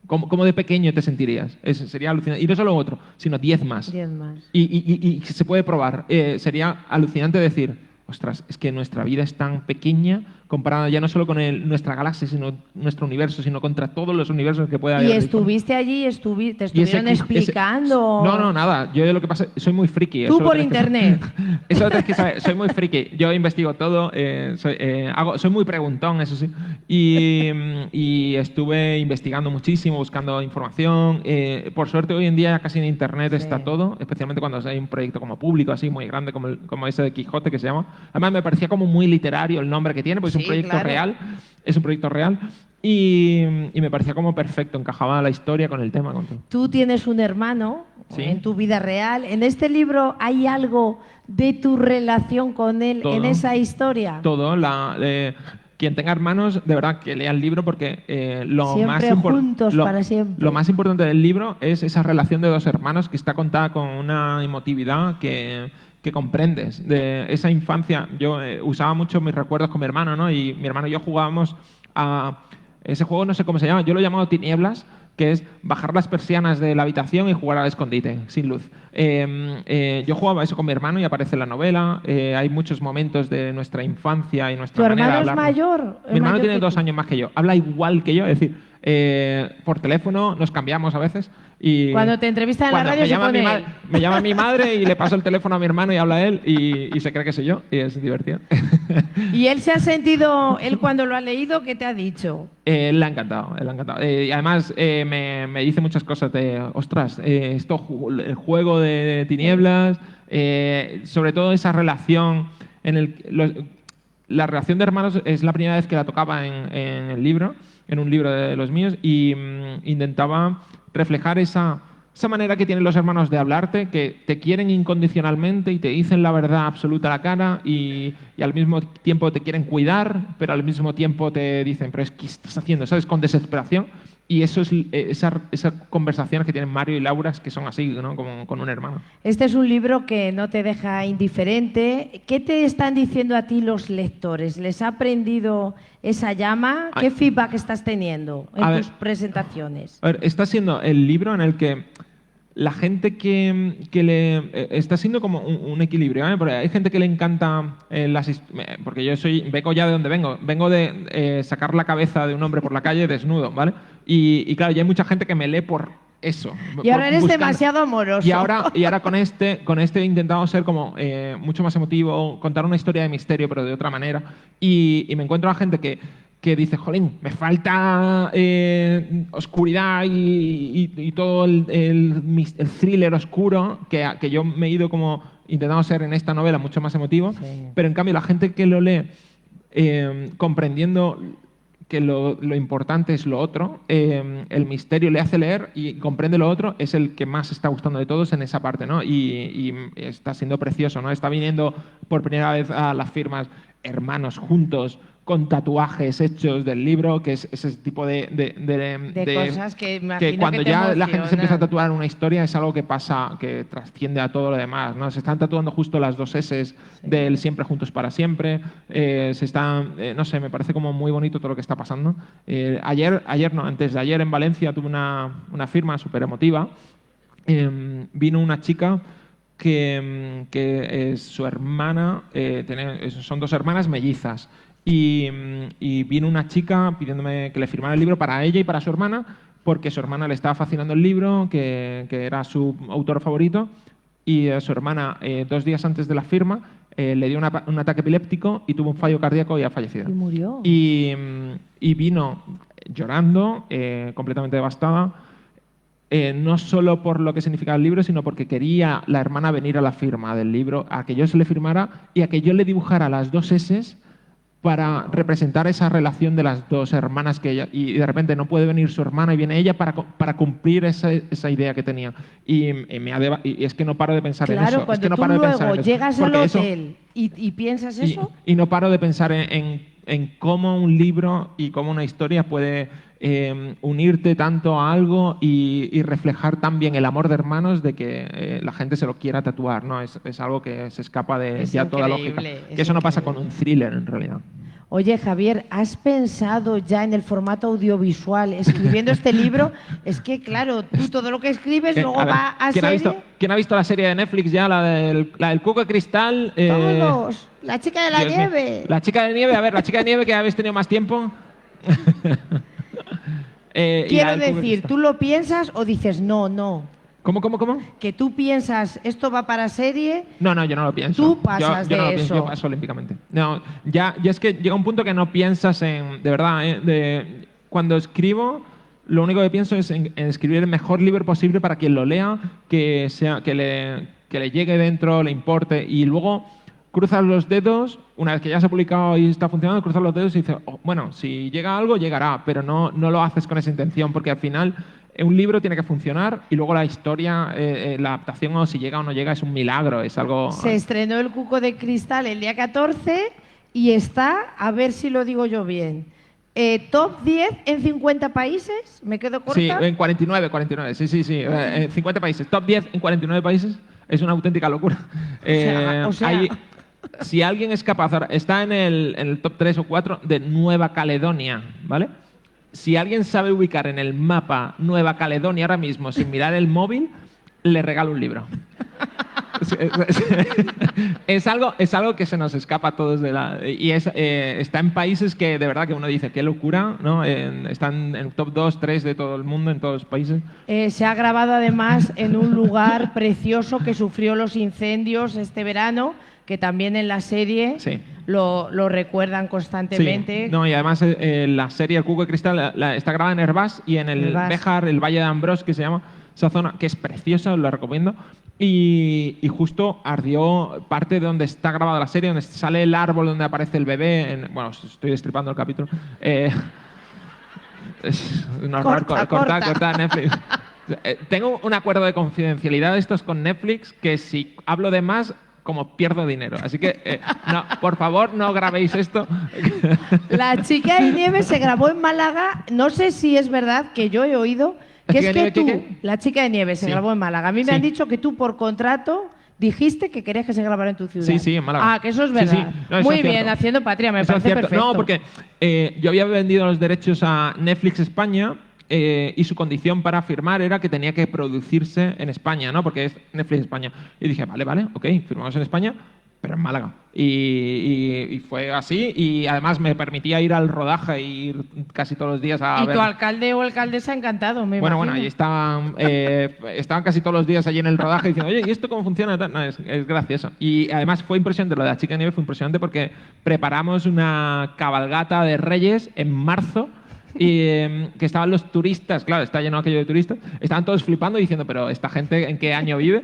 ¿Cómo de pequeño te sentirías? Sería alucinante. Y no solo otro, sino 10 más. 10 más. Y se puede probar. Sería alucinante decir, ostras, es que nuestra vida es tan pequeña comparada ya no solo con nuestra galaxia, sino nuestro universo, sino contra todos los universos que pueda haber. ¿Y estuviste allí? ¿Te estuvieron explicando? No, nada. Yo lo que pasa soy muy friki. Tú por internet. Eso lo tienes que saber. Soy muy friki. Yo investigo todo. Soy muy preguntón, eso sí. Y estuve investigando muchísimo, buscando información. Por suerte, hoy en día casi en internet está todo, especialmente cuando hay un proyecto como público, así muy grande, como ese de Quijote que se llama. Además, me parecía como muy literario el nombre que tiene, porque es un proyecto real. Es un proyecto real. Y me parecía como perfecto, encajaba la historia con el tema. Tú tienes un hermano en tu vida real. ¿En este libro hay algo de tu relación con él en esa historia? Todo. Quien tenga hermanos, de verdad, que lea el libro porque lo más importante del libro es esa relación de dos hermanos que está contada con una emotividad que comprendes. De esa infancia, yo usaba mucho mis recuerdos con mi hermano, ¿no? Y mi hermano y yo jugábamos a ese juego, no sé cómo se llama, yo lo he llamado Tinieblas, que es bajar las persianas de la habitación y jugar al escondite, sin luz. Yo jugaba eso con mi hermano y aparece en la novela. Hay muchos momentos de nuestra infancia y nuestra manera de hablar. ¿Tu hermano es mayor? Mi hermano tiene 2 años más que yo. Habla igual que yo, es decir, por teléfono nos cambiamos a veces. Y cuando te entrevistan en la radio me llama mi madre y le paso el teléfono a mi hermano y habla él y se cree que soy yo y es divertido. ¿Y él se ha sentido, él cuando lo ha leído, qué te ha dicho? Le ha encantado, y además me dice muchas cosas de, ostras, el juego de Tinieblas, sobre todo esa relación la relación de hermanos es la primera vez que la tocaba en el libro, en un libro de los míos, y intentaba reflejar esa manera que tienen los hermanos de hablarte, que te quieren incondicionalmente y te dicen la verdad absoluta a la cara y al mismo tiempo te quieren cuidar, pero al mismo tiempo te dicen, pero es que estás haciendo, ¿sabes? Con desesperación. Y eso es esas conversaciones que tienen Mario y Laura, que son así, ¿no? Como con un hermano. Este es un libro que no te deja indiferente. ¿Qué te están diciendo a ti los lectores? ¿Les ha prendido esa llama? ¿Qué feedback estás teniendo en tus presentaciones? A ver, está siendo el libro en el que la gente que le... está siendo como un equilibrio, ¿eh? Porque hay gente que le encanta porque yo vengo ya de donde vengo de sacar la cabeza de un hombre por la calle desnudo, ¿vale? Y claro, ya hay mucha gente que me lee por eso. Y ahora eres demasiado amoroso. Y ahora con este he intentado ser como mucho más emotivo, contar una historia de misterio, pero de otra manera. Y me encuentro a gente que dice, jolín, me falta oscuridad y todo el thriller oscuro que yo me he ido como intentando ser en esta novela mucho más emotivo, pero en cambio la gente que lo lee comprendiendo que lo importante es lo otro, el misterio le hace leer y comprende lo otro, es el que más está gustando de todos en esa parte, ¿no? Y está siendo precioso, ¿no? Está viniendo por primera vez a las firmas hermanos juntos, con tatuajes hechos del libro, que es ese tipo de cosas que imagino que cuando que te ya la gente se empieza a emocionan. tatuar una historia es algo que pasa, que trasciende a todo lo demás, ¿no? Se están tatuando justo las 2 S del siempre juntos para siempre, se están, no sé, me parece como muy bonito todo lo que está pasando. Antes de ayer en Valencia tuve una firma súper emotiva. Vino una chica que es su hermana, son 2 hermanas mellizas. Y vino una chica pidiéndome que le firmara el libro para ella y para su hermana, porque su hermana le estaba fascinando el libro, que era su autor favorito, y a su hermana, 2 días antes de la firma, le dio un ataque epiléptico y tuvo un fallo cardíaco y ha fallecido. Y murió. Y vino llorando, completamente devastada, no solo por lo que significaba el libro, sino porque quería la hermana venir a la firma del libro, a que yo se le firmara y a que yo le dibujara las 2 S para representar esa relación de las 2 hermanas que ella, y de repente no puede venir su hermana y viene ella para cumplir esa idea que tenía. Y es que no paro de pensar en eso. Claro, cuando es que no tú paro de pensar luego en eso. llegas al Porque hotel y piensas eso, y no paro de pensar en cómo un libro y cómo una historia puede unirte tanto a algo y reflejar también el amor de hermanos de que la gente se lo quiera tatuar, ¿no? Es algo que se escapa de Es ya toda lógica. increíble, es Que eso no pasa con increíble. un thriller en realidad. Oye, Javier, ¿has pensado ya en el formato audiovisual escribiendo este libro? Es que, claro, tú todo lo que escribes luego A ver, va a serie. ¿quién ha visto la serie de Netflix ya, la del Cuco de Cristal? Todos. La chica de la Dios mío. nieve. La chica de nieve, a ver, la chica de nieve que habéis tenido más tiempo. Y la Quiero del Cuco de decir, Cristal. ¿tú lo piensas o dices no? ¿Cómo? Que tú piensas, esto va para serie. No, yo no lo pienso. Tú pasas yo no de lo pienso, eso. yo paso olímpicamente. No, ya es que llega un punto que no piensas de verdad, cuando escribo, lo único que pienso es en escribir el mejor libro posible para quien lo lea, que le llegue dentro, le importe, y luego cruzas los dedos, una vez que ya se ha publicado y está funcionando, cruzas los dedos y dices, oh, bueno, si llega algo, llegará, pero no lo haces con esa intención, porque al final un libro tiene que funcionar y luego la historia, la adaptación, o si llega o no llega, es un milagro, es algo... Se estrenó el Cuco de Cristal el día 14 y está, a ver si lo digo yo bien, top 10 en 50 países. ¿Me quedo corta? Sí, en 49, sí. 50 países, top 10 en 49 países, es una auténtica locura. O sea, Si alguien es capaz, ahora, está en el top 3 o 4 de Nueva Caledonia, ¿vale? Si alguien sabe ubicar en el mapa Nueva Caledonia ahora mismo sin mirar el móvil, le regalo un libro. Es algo que se nos escapa a todos y está en países que de verdad que uno dice qué locura, ¿no? Están en top 2, 3 de todo el mundo, en todos los países. Se ha grabado además en un lugar precioso que sufrió los incendios este verano, que también en la serie Sí. lo recuerdan constantemente. Sí. No, y además la serie El Cuco de Cristal está grabada en Herbás y en el Herbás. Béjar, el Valle de Ambrós, que se llama, esa zona, que es preciosa, os la recomiendo. Y justo ardió parte de donde está grabada la serie, donde sale el árbol donde aparece el bebé. Bueno, estoy destripando el capítulo. Es un horror. Corta Netflix. Tengo un acuerdo de confidencialidad de estos con Netflix que si hablo de más, como pierdo dinero. Así que, no, por favor, no grabéis esto. La chica de nieve se grabó en Málaga. No sé si es verdad que yo he oído que es que tú, la chica de nieve se Sí. grabó en Málaga. A mí me Sí. han dicho que tú por contrato dijiste que querías que se grabara en tu ciudad. Sí, en Málaga. Ah, que eso es Sí, verdad. sí. No, eso Muy es bien, cierto. haciendo patria, me Eso es parece cierto. perfecto. No, porque yo había vendido los derechos a Netflix España y su condición para firmar era que tenía que producirse en España, ¿no? Porque es Netflix España. Y dije, vale, ok, firmamos en España, pero en Málaga. Y fue así, y además me permitía ir al rodaje y ir casi todos los días a Y ver. tu alcalde o alcaldesa encantado, me Bueno, imagino. ahí estaban casi todos los días allí en el rodaje diciendo, oye, ¿y esto cómo funciona? No, es gracioso. Y además fue impresionante, lo de la chica de nieve fue impresionante porque preparamos una cabalgata de Reyes en marzo y que estaban los turistas, claro, está lleno aquello de turistas, estaban todos flipando diciendo, pero ¿esta gente en qué año vive?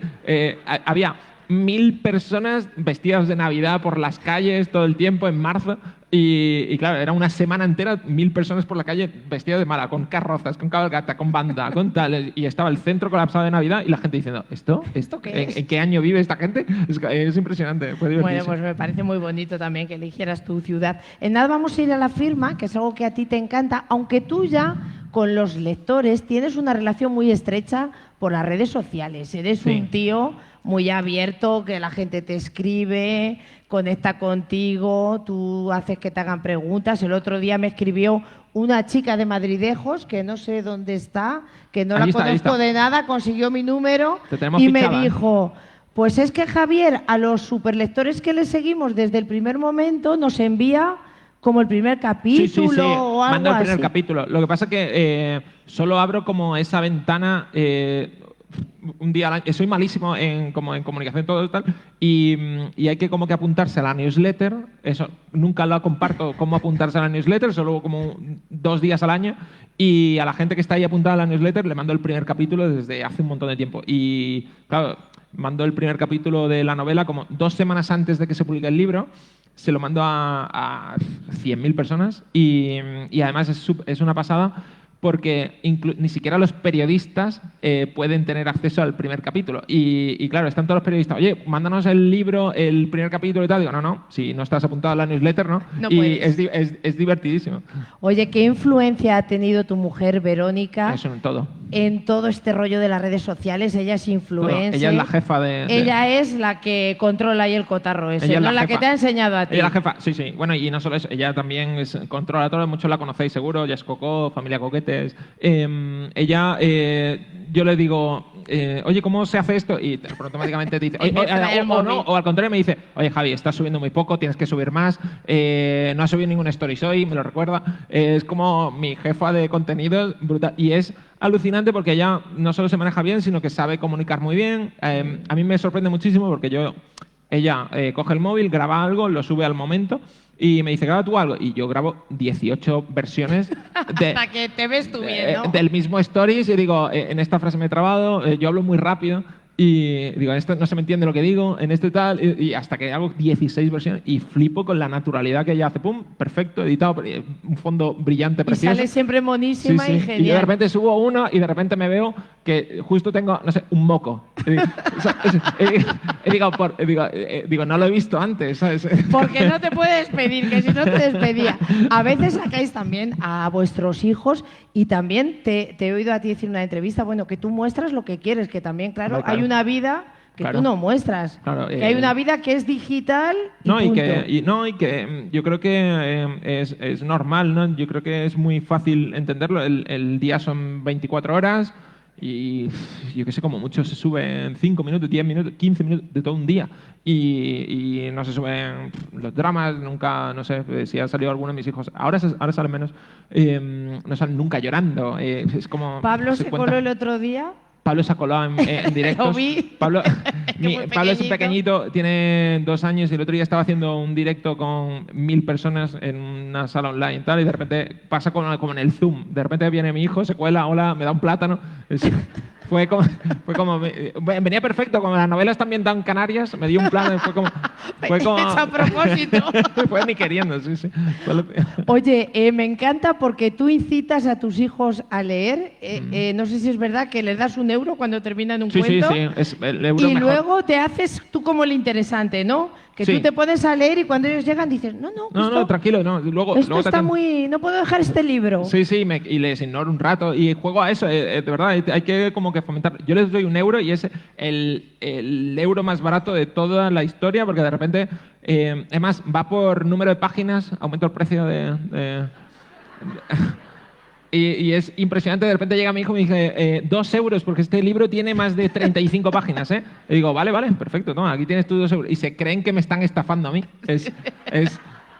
Había 1000 personas vestidas de Navidad por las calles todo el tiempo en marzo. Y claro, era una semana entera, 1000 personas por la calle vestidas de mala, con carrozas, con cabalgata, con banda, con tal. Y estaba el centro colapsado de Navidad y la gente diciendo, ¿Esto qué es? ¿En qué año vive esta gente? Es impresionante, fue Bueno, divertísimo. pues me parece muy bonito también que eligieras tu ciudad. En nada vamos a ir a la firma, que es algo que a ti te encanta, aunque tú ya con los lectores tienes una relación muy estrecha por las redes sociales. Eres Sí. un tío muy abierto, que la gente te escribe, conecta contigo, tú haces que te hagan preguntas. El otro día me escribió una chica de Madridejos, que no sé dónde está, que no Ahí la está, ahí conozco está. de nada, consiguió mi número Te tenemos y fichada, me dijo... Pues es que Javier, a los superlectores que le seguimos desde el primer momento, nos envía como el primer capítulo o algo Manda el primer así. capítulo. Lo que pasa es que solo abro como esa ventana un día al año. Soy malísimo en comunicación todo y tal y hay que como que apuntarse a la newsletter. Eso nunca lo comparto, cómo apuntarse a la newsletter, solo como 2 días al año. Y a la gente que está ahí apuntada a la newsletter le mando el primer capítulo desde hace un montón de tiempo. Y claro, mando el primer capítulo de la novela como 2 semanas antes de que se publique el libro. Se lo mando a 100.000 personas y además es una pasada porque ni siquiera los periodistas pueden tener acceso al primer capítulo. Y claro, están todos los periodistas, oye, mándanos el libro, el primer capítulo y tal. Digo, no, si no estás apuntado a la newsletter, no. No y puedes. es divertidísimo. Oye, ¿qué influencia ha tenido tu mujer, Verónica, Eso en todo. en todo este rollo de las redes sociales? Ella es Todo. influencer. Ella es la jefa de... Ella es la que controla ahí el cotarro ese, Ella es no la la que jefa. te ha enseñado a ti. Ella es la jefa, sí. Bueno, y no solo eso, ella también controla todo, muchos la conocéis seguro, Jess Coco, Familia Coquetes. Ella, yo le digo, oye, ¿cómo se hace esto? Y automáticamente te dice, Y me trae el móvil. o al contrario me dice, oye, Javi, estás subiendo muy poco, tienes que subir más, no has subido ningún stories hoy, me lo recuerda. Es como mi jefa de contenidos, brutal. Y es alucinante porque ella no solo se maneja bien, sino que sabe comunicar muy bien. A mí me sorprende muchísimo porque ella coge el móvil, graba algo, lo sube al momento y me dice, graba tú algo. Y yo grabo 18 versiones Hasta que te ves tú bien, ¿no? del mismo stories y digo, en esta frase me he trabado, yo hablo muy rápido y digo, en esto no se me entiende lo que digo, en este tal, y hasta que hago 16 versiones y flipo con la naturalidad que ella hace, pum, perfecto, editado, un fondo brillante, Y precioso. sale siempre monísima y Y genial. yo de repente subo uno y de repente me veo que justo tengo, no sé, un moco. Digo, no lo he visto antes, ¿sabes? Porque no te puedes pedir, que si no te despedía. A veces sacáis también a vuestros hijos y también te he oído a ti decir en una entrevista, bueno, que tú muestras lo que quieres, que también, claro, Hombre, claro. hay una vida que Claro. tú no muestras. Claro, que hay una vida que es digital y No, y punto. que yo creo que es normal, ¿no? Yo creo que es muy fácil entenderlo. El día son 24 horas y yo qué sé, como mucho se suben 5 minutos, 10 minutos, 15 minutos de todo un día. Y no se suben los dramas, nunca, no sé, si ha salido alguno de mis hijos, ahora salen menos, no salen nunca llorando. Es como... Pablo se cuenta. coló el otro día. Pablo se ha colado en directos. Lo vi. Pablo, Muy Pablo es un pequeñito. pequeñito, tiene 2 años y el otro día estaba haciendo un directo con 1000 personas en una sala online y tal, y de repente pasa como en el Zoom. De repente viene mi hijo, se cuela, hola, me da un plátano. Fue como venía perfecto, como las novelas también dan Canarias, me dio un plátano, fue como Hecho a propósito. fue ni queriendo, sí. Oye, me encanta porque tú incitas a tus hijos a leer. No sé si es verdad que les das €1 cuando terminan un Sí, cuento. sí, es el euro Y mejor. luego te haces tú como el interesante, ¿no? Que Sí. tú te pones a leer y cuando ellos llegan dices, no, No, tranquilo, no. Luego esto está te- muy... No puedo dejar este libro. Sí, y les ignoro un rato y juego a eso, de verdad, hay que como que fomentar. Yo les doy €1 y es el euro más barato de toda la historia porque de repente, además, va por número de páginas, aumento el precio y es impresionante, de repente llega mi hijo y me dice, €2 porque este libro tiene más de 35 páginas, ¿eh? Y digo, vale, tperfecto, toma, aquí tienes tus €2. Y se creen que me están estafando a mí. Es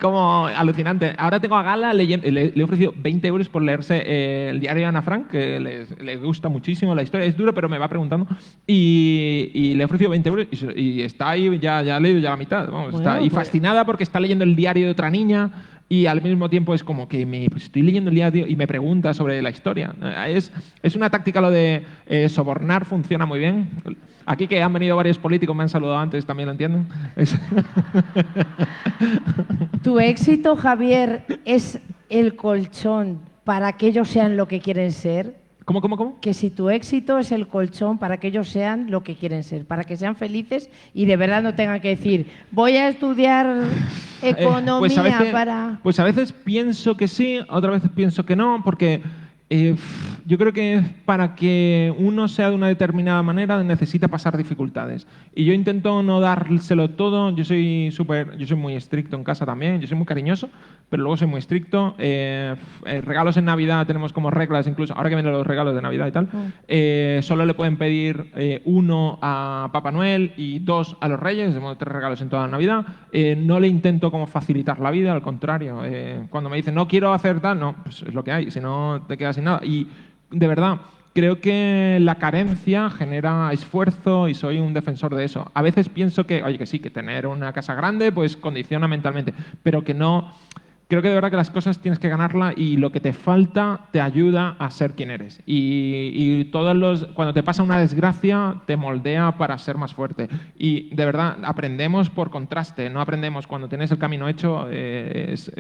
como alucinante. Ahora tengo a Gala leyendo, le he ofrecido €20 por leerse el diario de Ana Frank, que le gusta muchísimo la historia, es duro, pero me va preguntando. Y le he ofrecido €20 y está ahí, ya ha leído ya la mitad. Vamos, Bueno, está ahí pues- fascinada porque está leyendo el diario de otra niña. y al mismo tiempo es como que pues estoy leyendo el día, tío, y me pregunta sobre la historia. Es una táctica lo de sobornar, funciona muy bien. Aquí que han venido varios políticos, me han saludado antes, también lo entienden. Tu éxito, Javier, es el colchón para que ellos sean lo que quieren ser. ¿Cómo? Que si tu éxito es el colchón para que ellos sean lo que quieren ser, para que sean felices y de verdad no tengan que decir, voy a estudiar economía para... Pues a veces pienso que sí, otras veces pienso que no, porque yo creo que para que uno sea de una determinada manera necesita pasar dificultades. Y yo intento no dárselo todo. Yo soy muy estricto en casa también. Yo soy muy cariñoso, pero luego soy muy estricto. Regalos en Navidad tenemos como reglas, incluso ahora que vienen los regalos de Navidad y tal. Solo le pueden pedir 1 a Papá Noel y 2 a los Reyes, de modo 3 regalos en toda la Navidad. No le intento como facilitar la vida, al contrario. Cuando me dicen no quiero hacer tal, no, pues es lo que hay. Si no te quedas sin nada. Y de verdad, creo que la carencia genera esfuerzo y soy un defensor de eso. A veces pienso que, oye, que sí, que tener una casa grande pues condiciona mentalmente, pero que no... Creo que de verdad que las cosas tienes que ganarla y lo que te falta te ayuda a ser quien eres. Y cuando te pasa una desgracia, te moldea para ser más fuerte. Y de verdad, aprendemos por contraste, no aprendemos cuando tienes el camino hecho, es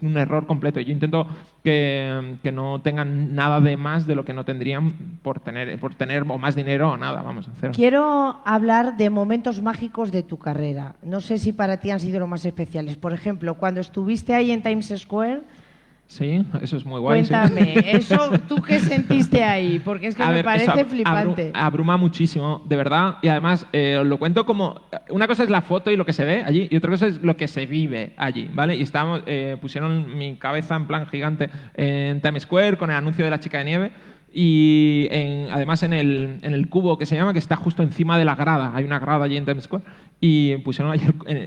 un error completo. Yo intento que no tengan nada de más de lo que no tendrían por tener o más dinero o nada, vamos a hacer. Quiero hablar de momentos mágicos de tu carrera. No sé si para ti han sido los más especiales. Por ejemplo, cuando estuviste ahí en Times Square. Sí, eso es muy guay. Cuéntame, sí. eso, ¿tú qué sentiste ahí? Porque es que me parece flipante. Abruma muchísimo, de verdad. Y además, os lo cuento como... Una cosa es la foto y lo que se ve allí, y otra cosa es lo que se vive allí, ¿vale? Y pusieron mi cabeza en plan gigante en Times Square con el anuncio de la chica de nieve. Y además en el cubo que se llama, que está justo encima de la grada. Hay una grada allí en Times Square. Y pusieron allí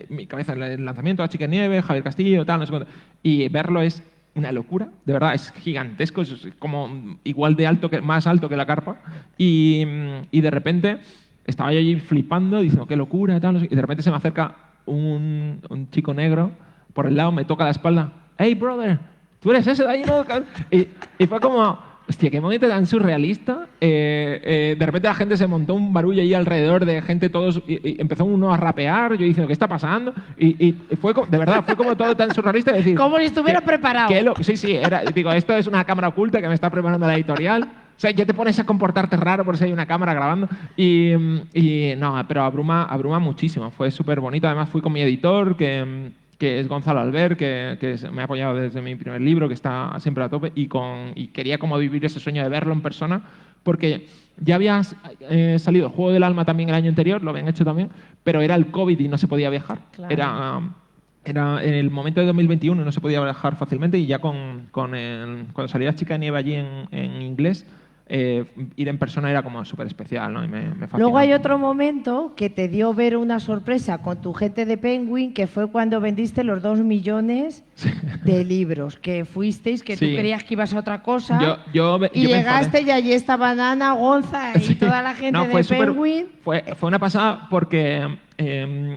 mi cabeza en el lanzamiento, la chica de nieve, Javier Castillo, tal, no sé cuánto. Y verlo es una locura, de verdad, es gigantesco, es como igual de alto, más alto que la carpa. Y de repente estaba yo allí flipando, diciendo, qué locura, tal, no sé, y de repente se me acerca un chico negro por el lado, me toca la espalda. Hey, brother, ¿tú eres ese de ahí, no? Y fue como... Hostia, qué momento tan surrealista. De repente la gente se montó un barullo ahí alrededor de gente, todos, y empezó uno a rapear, yo diciendo, ¿qué está pasando? Y fue, de verdad, fue como todo tan surrealista. Decir, como si estuvieras preparado. Sí, digo, esto es una cámara oculta que me está preparando la editorial. O sea, ya te pones a comportarte raro por si hay una cámara grabando. Y no, pero abruma muchísimo. Fue súper bonito. Además, fui con mi editor, que es Gonzalo Albert, que me ha apoyado desde mi primer libro, que está siempre a tope, y quería como vivir ese sueño de verlo en persona, porque ya había salido Juego del Alma también el año anterior, lo habían hecho también, pero era el COVID y no se podía viajar. Claro. Era en el momento de 2021, no se podía viajar fácilmente, y ya cuando salía Chica de Nieve allí en inglés, ir en persona era como súper especial, ¿no? Y me fascinó. Luego hay otro momento que te dio ver una sorpresa con tu gente de Penguin, que fue cuando vendiste los 2 millones de libros, que fuisteis, que tú creías que ibas a otra cosa, yo llegaste y allí estaba Ana, Gonza y toda la gente de Penguin. Fue una pasada porque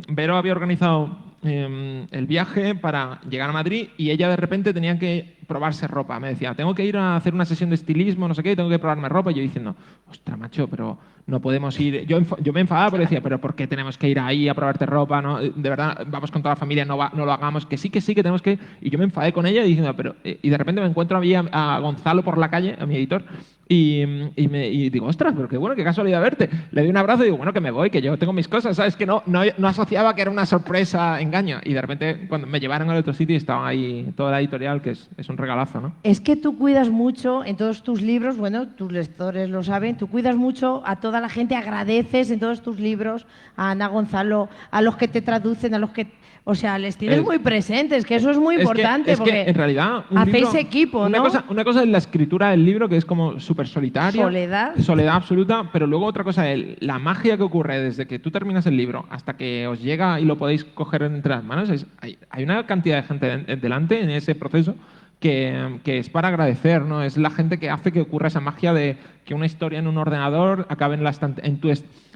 Vero había organizado el viaje para llegar a Madrid y ella de repente tenía que probarse ropa. Me decía, tengo que ir a hacer una sesión de estilismo, no sé qué, tengo que probarme ropa. Y yo diciendo, ostras, macho, pero no podemos ir. Yo me enfadaba, pero decía, pero ¿por qué tenemos que ir ahí a probarte ropa? No, de verdad, vamos con toda la familia, no lo hagamos. Que sí, que tenemos que ir. Y yo me enfadé con ella diciendo, pero... y de repente me encuentro a Gonzalo por la calle, a mi editor, y digo, ostras, pero qué bueno, qué casualidad verte. Le di un abrazo y digo, bueno, que me voy, que yo tengo mis cosas, ¿sabes? Que no asociaba que era una sorpresa, engaño. Y de repente, cuando me llevaron al otro sitio y estaba ahí toda la editorial, que es un regalazo, ¿no? Es que tú cuidas mucho en todos tus libros, bueno, tus lectores lo saben, tú cuidas mucho a toda la gente, agradeces en todos tus libros a Ana, Gonzalo, a los que te traducen, a los que... O sea, les tienes muy presentes, que eso es muy importante, porque en realidad hacéis equipo, ¿no? Una cosa es la escritura del libro, que es como súper solitaria. Soledad absoluta, pero luego otra cosa es la magia que ocurre desde que tú terminas el libro hasta que os llega y lo podéis coger entre las manos. Hay una cantidad de gente delante en ese proceso que es para agradecer, ¿no? Es la gente que hace que ocurra esa magia de que una historia en un ordenador acabe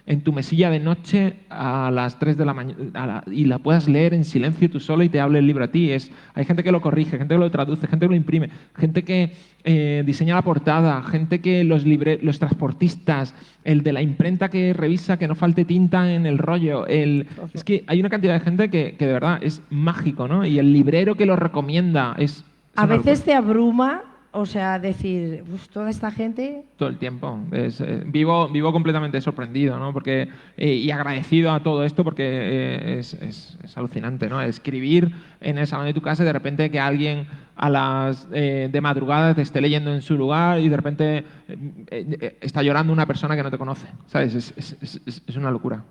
en tu mesilla de noche a las 3 de la mañana y la puedas leer en silencio tú solo y te hable el libro a ti. Hay gente que lo corrige, gente que lo traduce, gente que lo imprime, gente que diseña la portada, gente que los transportistas, el de la imprenta que revisa que no falte tinta en el rollo. Es que hay una cantidad de gente que de verdad es mágico, ¿no? Y el librero que lo recomienda es A una veces locura. te abruma, o sea, decir, "Uf, toda esta gente". Todo el tiempo. Vivo completamente sorprendido, ¿no? Porque, y agradecido a todo esto porque es alucinante, ¿no? Escribir en el salón de tu casa y de repente que alguien de madrugada te esté leyendo en su lugar y de repente está llorando una persona que no te conoce, ¿sabes? Es una locura.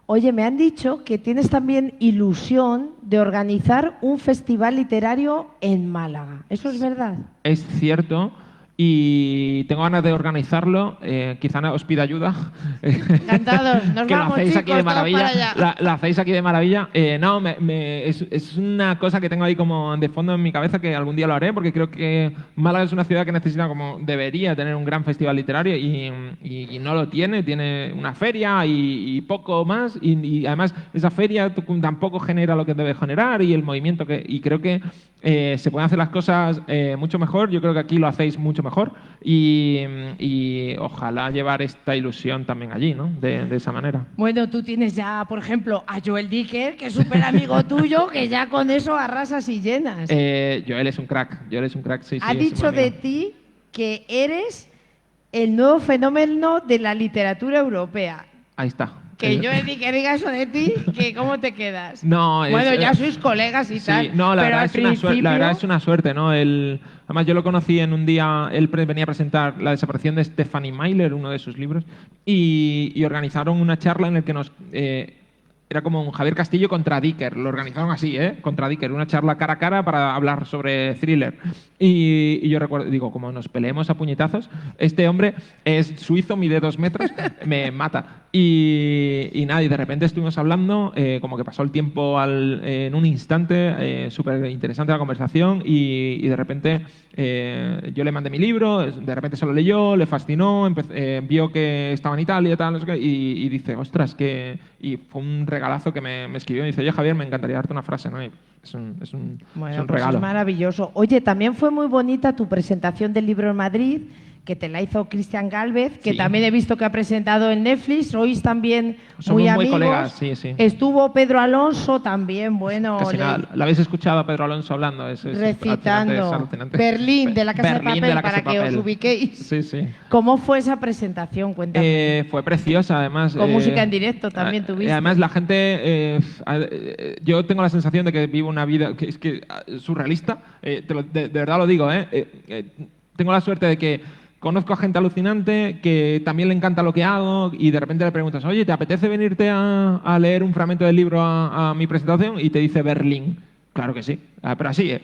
Oye, me han dicho que tienes también ilusión de organizar un festival literario en Málaga. ¿Eso es verdad? Es cierto y tengo ganas de organizarlo. Quizá os pida ayuda. Encantados. Nos Que lo vamos, hacéis aquí chicos, de todos maravilla. para allá. Lo hacéis aquí de maravilla. No, es una cosa que tengo ahí como de fondo en mi cabeza que algún día lo haré porque creo que Málaga es una ciudad que necesita debería tener un gran festival literario y no lo tiene. Tiene una feria y poco más y además esa feria tampoco genera lo que debe generar y el movimiento y creo que se pueden hacer las cosas mucho mejor. Yo creo que aquí lo hacéis mucho mejor y ojalá llevar esta ilusión también allí, ¿no? De esa manera. Bueno, tú tienes ya, por ejemplo, a Joel Dicker, que es súper amigo tuyo, que ya con eso arrasas y llenas. Joel es un crack, sí, Ha sí, es dicho un de amigo. ti que eres el nuevo fenómeno de la literatura europea. Ahí está. Que Joel Dicker diga eso de ti, que ¿cómo te quedas? No, Bueno, ya sois colegas y sí, tal, no, la pero verdad, al principio... la verdad es una suerte, ¿no? Además, yo lo conocí en un día, venía a presentar La desaparición de Stephanie Meyer, uno de sus libros, y organizaron una charla en la que era como un Javier Castillo contra Dicker, lo organizaron así, contra Dicker, una charla cara a cara para hablar sobre thriller. Y yo recuerdo, digo, como nos peleemos a puñetazos, este hombre es suizo, mide 2 metros, me mata. Y nada, y de repente estuvimos hablando, como que pasó el tiempo en un instante, súper interesante la conversación, y de repente yo le mandé mi libro, de repente se lo leyó, le fascinó, vio que estaba en Italia tal, no sé qué, y dice, ostras, y fue un regalazo que me escribió y dice, oye Javier, me encantaría darte una frase, ¿no? Y es un Bueno, pues regalo. es maravilloso. Oye, también fue muy bonita tu presentación del libro en Madrid, que te la hizo Cristian Gálvez, que Sí. también he visto que ha presentado en Netflix. Sois también Somos muy muy amigos. colegas, sí. Estuvo Pedro Alonso también, bueno, Casi nada. ¿La habéis escuchado a Pedro Alonso hablando? Es recitando alucinante. Berlín de la Casa Berlín de Papel, de la Casa para de que Papel. os ubiquéis. Sí. ¿Cómo fue esa presentación? Cuéntame. Fue preciosa, además. Con música en directo también tuviste. Además, la gente. Yo tengo la sensación de que vivo una vida que es surrealista. De verdad lo digo, tengo la suerte de que conozco a gente alucinante que también le encanta lo que hago y de repente le preguntas, oye, ¿te apetece venirte a leer un fragmento del libro a mi presentación? Y te dice Berlín. Claro que sí, pero así,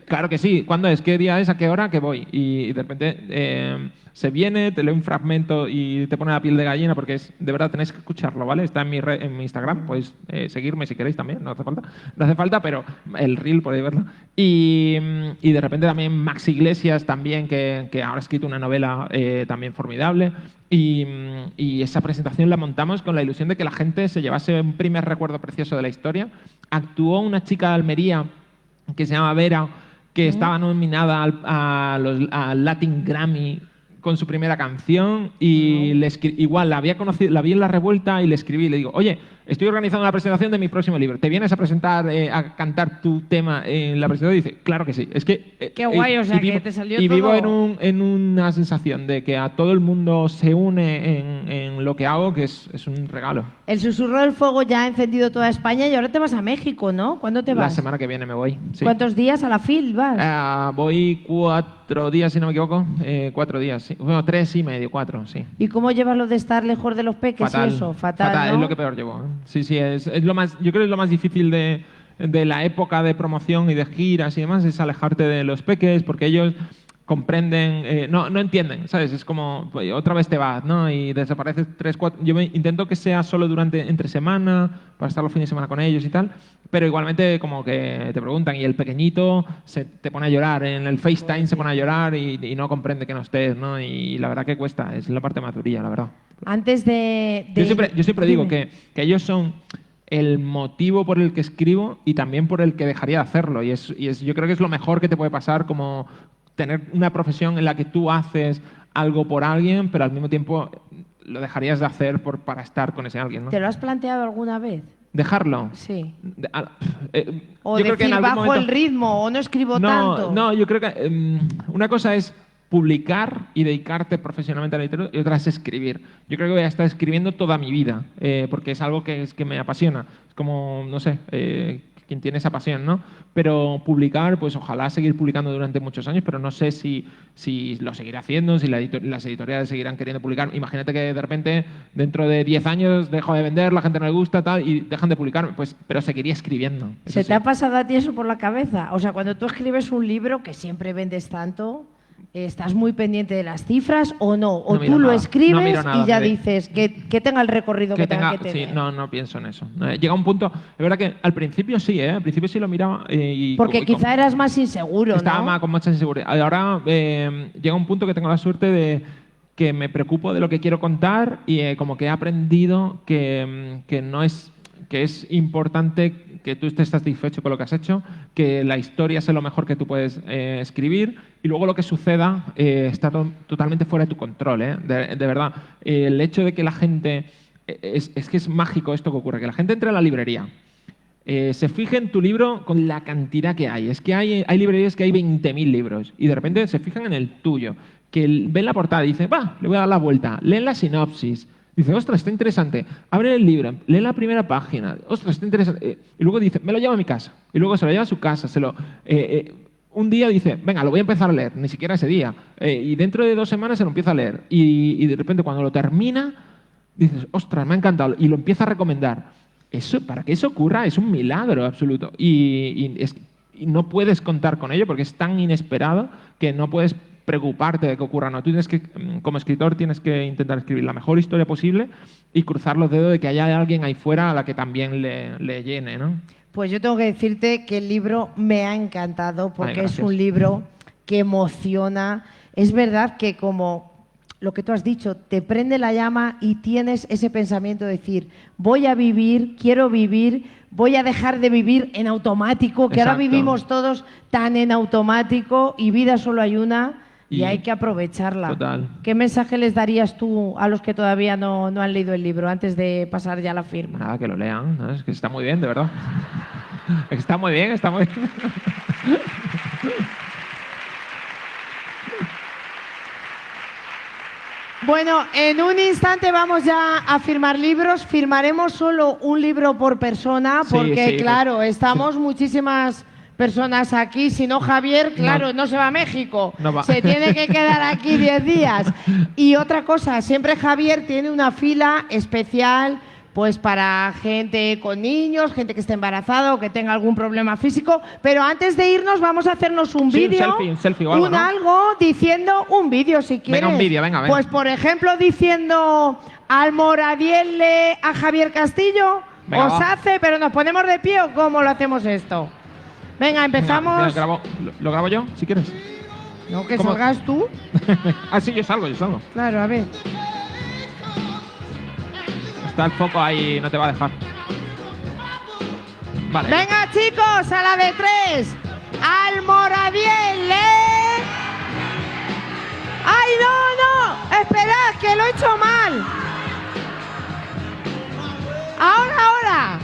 claro que sí. ¿Cuándo es? ¿Qué día es? ¿A qué hora? ¿Qué voy? Y de repente se viene, te lee un fragmento y te pone la piel de gallina porque de verdad tenéis que escucharlo, ¿vale? Está en mi Instagram, podéis seguirme si queréis también, no hace falta, pero el reel podéis verlo. Y de repente también Max Iglesias también, que ahora ha escrito una novela también formidable. Y esa presentación la montamos con la ilusión de que la gente se llevase un primer recuerdo precioso de la historia. Actuó una chica de Almería que se llama Vera, que estaba nominada al Latin Grammy con su primera canción y igual la había conocido, la vi en La Revuelta y le escribí y le digo, oye, estoy organizando la presentación de mi próximo libro, ¿te vienes a presentar, a cantar tu tema en la presentación? Y dice, claro que sí. Es que Qué guay, o sea, que te salió y vivo todo. en una sensación de que a todo el mundo se une en lo que hago, que es un regalo. El susurro del fuego ya ha encendido toda España y ahora te vas a México, ¿no? ¿Cuándo te vas? La semana que viene me voy. Sí. ¿Cuántos días a la FIL vas? Voy 4 días, si no me equivoco. 4 días, sí. Bueno, 3 y medio, 4, sí. ¿Y cómo llevas lo de estar lejos de los peques Fatal, y eso? Fatal, ¿no? es lo que peor llevo. Sí, es lo más, yo creo que es lo más difícil de la época de promoción y de giras y demás, es alejarte de los peques porque ellos comprenden, no entienden, ¿sabes? Es como, pues, otra vez te vas, ¿no? Y desapareces 3, 4... Yo intento que sea solo entre semana, para estar los fines de semana con ellos y tal, pero igualmente como que te preguntan y el pequeñito te pone a llorar, en el FaceTime se pone a llorar y no comprende que no estés, ¿no? Y la verdad que cuesta, es la parte más durilla, la verdad. Antes de... Yo siempre digo Dime. que ellos son el motivo por el que escribo y también por el que dejaría de hacerlo. Yo creo que es lo mejor que te puede pasar, como tener una profesión en la que tú haces algo por alguien, pero al mismo tiempo lo dejarías de hacer para estar con ese alguien, ¿no? ¿Te lo has planteado alguna vez? ¿Dejarlo? Sí. Yo O creo que decir, en algún bajo momento- el ritmo, o no escribo tanto. No, yo creo que una cosa es publicar y dedicarte profesionalmente a la literatura y otra es escribir. Yo creo que voy a estar escribiendo toda mi vida, porque es algo que me apasiona. Es como, no sé, quien tiene esa pasión, ¿no? Pero publicar, pues ojalá seguir publicando durante muchos años, pero no sé si lo seguiré haciendo, si las editoriales seguirán queriendo publicar. Imagínate que de repente, dentro de 10 años, dejo de vender, la gente no le gusta, tal, y dejan de publicar, pues, pero seguiría escribiendo. Eso ¿Se sí. te ha pasado a ti eso por la cabeza? O sea, cuando tú escribes un libro que siempre vendes tanto, ¿estás muy pendiente de las cifras o no? ¿O No miro tú lo nada, escribes no miro nada, y ya mire. dices que tenga el recorrido que tenga que tener? Sí, no pienso en eso. Llega un punto, es verdad que al principio sí, al principio sí lo miraba Porque quizá eras más inseguro, estaba ¿no? más, con mucha inseguridad. Ahora llega un punto que tengo la suerte de que me preocupo de lo que quiero contar y como que he aprendido que es importante que tú estés satisfecho con lo que has hecho, que la historia sea lo mejor que tú puedes escribir y luego lo que suceda está totalmente fuera de tu control, de verdad. El hecho de que la gente... es que es mágico esto que ocurre, que la gente entre a la librería, se fije en tu libro con la cantidad que hay. Es que hay librerías que hay 20.000 libros y de repente se fijan en el tuyo, que ven la portada y dicen, va, le voy a dar la vuelta, leen la sinopsis, dice, ostras, está interesante, abre el libro, lee la primera página, ostras, está interesante, y luego dice, me lo llevo a mi casa, y luego se lo lleva a su casa, un día dice, venga, lo voy a empezar a leer, ni siquiera ese día, y dentro de 2 semanas se lo empieza a leer, y de repente cuando lo termina, dices, ostras, me ha encantado, y lo empieza a recomendar. Eso, para que eso ocurra es un milagro absoluto, y no puedes contar con ello porque es tan inesperado que no puedes preocuparte de que ocurra o no. Tú tienes que, como escritor, tienes que intentar escribir la mejor historia posible y cruzar los dedos de que haya alguien ahí fuera a la que también le llene, ¿no? Pues yo tengo que decirte que el libro me ha encantado porque Ay, es gracias. un libro que emociona. Es verdad que como lo que tú has dicho, te prende la llama y tienes ese pensamiento de decir, voy a vivir, quiero vivir, voy a dejar de vivir en automático, que ahora Exacto. vivimos todos tan en automático y vida solo hay una y Y- hay que aprovecharla. Total. ¿Qué mensaje les darías tú a los que todavía no han leído el libro antes de pasar ya la firma? Nada, que lo lean, ¿no? Es que está muy bien, de verdad. Está muy bien, está muy bien. Bueno, en un instante vamos ya a firmar libros. Firmaremos solo un libro por persona, Sí, porque sí, claro, estamos muchísimas personas aquí. Si no, Javier, claro, no se va a México. No va. Se tiene que quedar aquí 10 días. Y otra cosa, siempre Javier tiene una fila especial pues para gente con niños, gente que esté embarazada o que tenga algún problema físico. Pero antes de irnos vamos a hacernos un Sí, un vídeo, selfie o algo, ¿no? algo diciendo un vídeo si quieres. Venga, un vídeo, venga. Pues por ejemplo diciendo Almoradielle a Javier Castillo, Venga, os va. hace, pero nos ponemos de pie o cómo lo hacemos esto. Venga, empezamos. Venga, ¿lo grabo yo, si quieres? No, que ¿Cómo? salgas tú. Ah, sí, yo salgo. Claro, a ver. Está el foco ahí, no te va a dejar. Vale. Venga, chicos, a la de 3. Almoradielle. ¡Ay, no! Esperad, que lo he hecho mal. Ahora.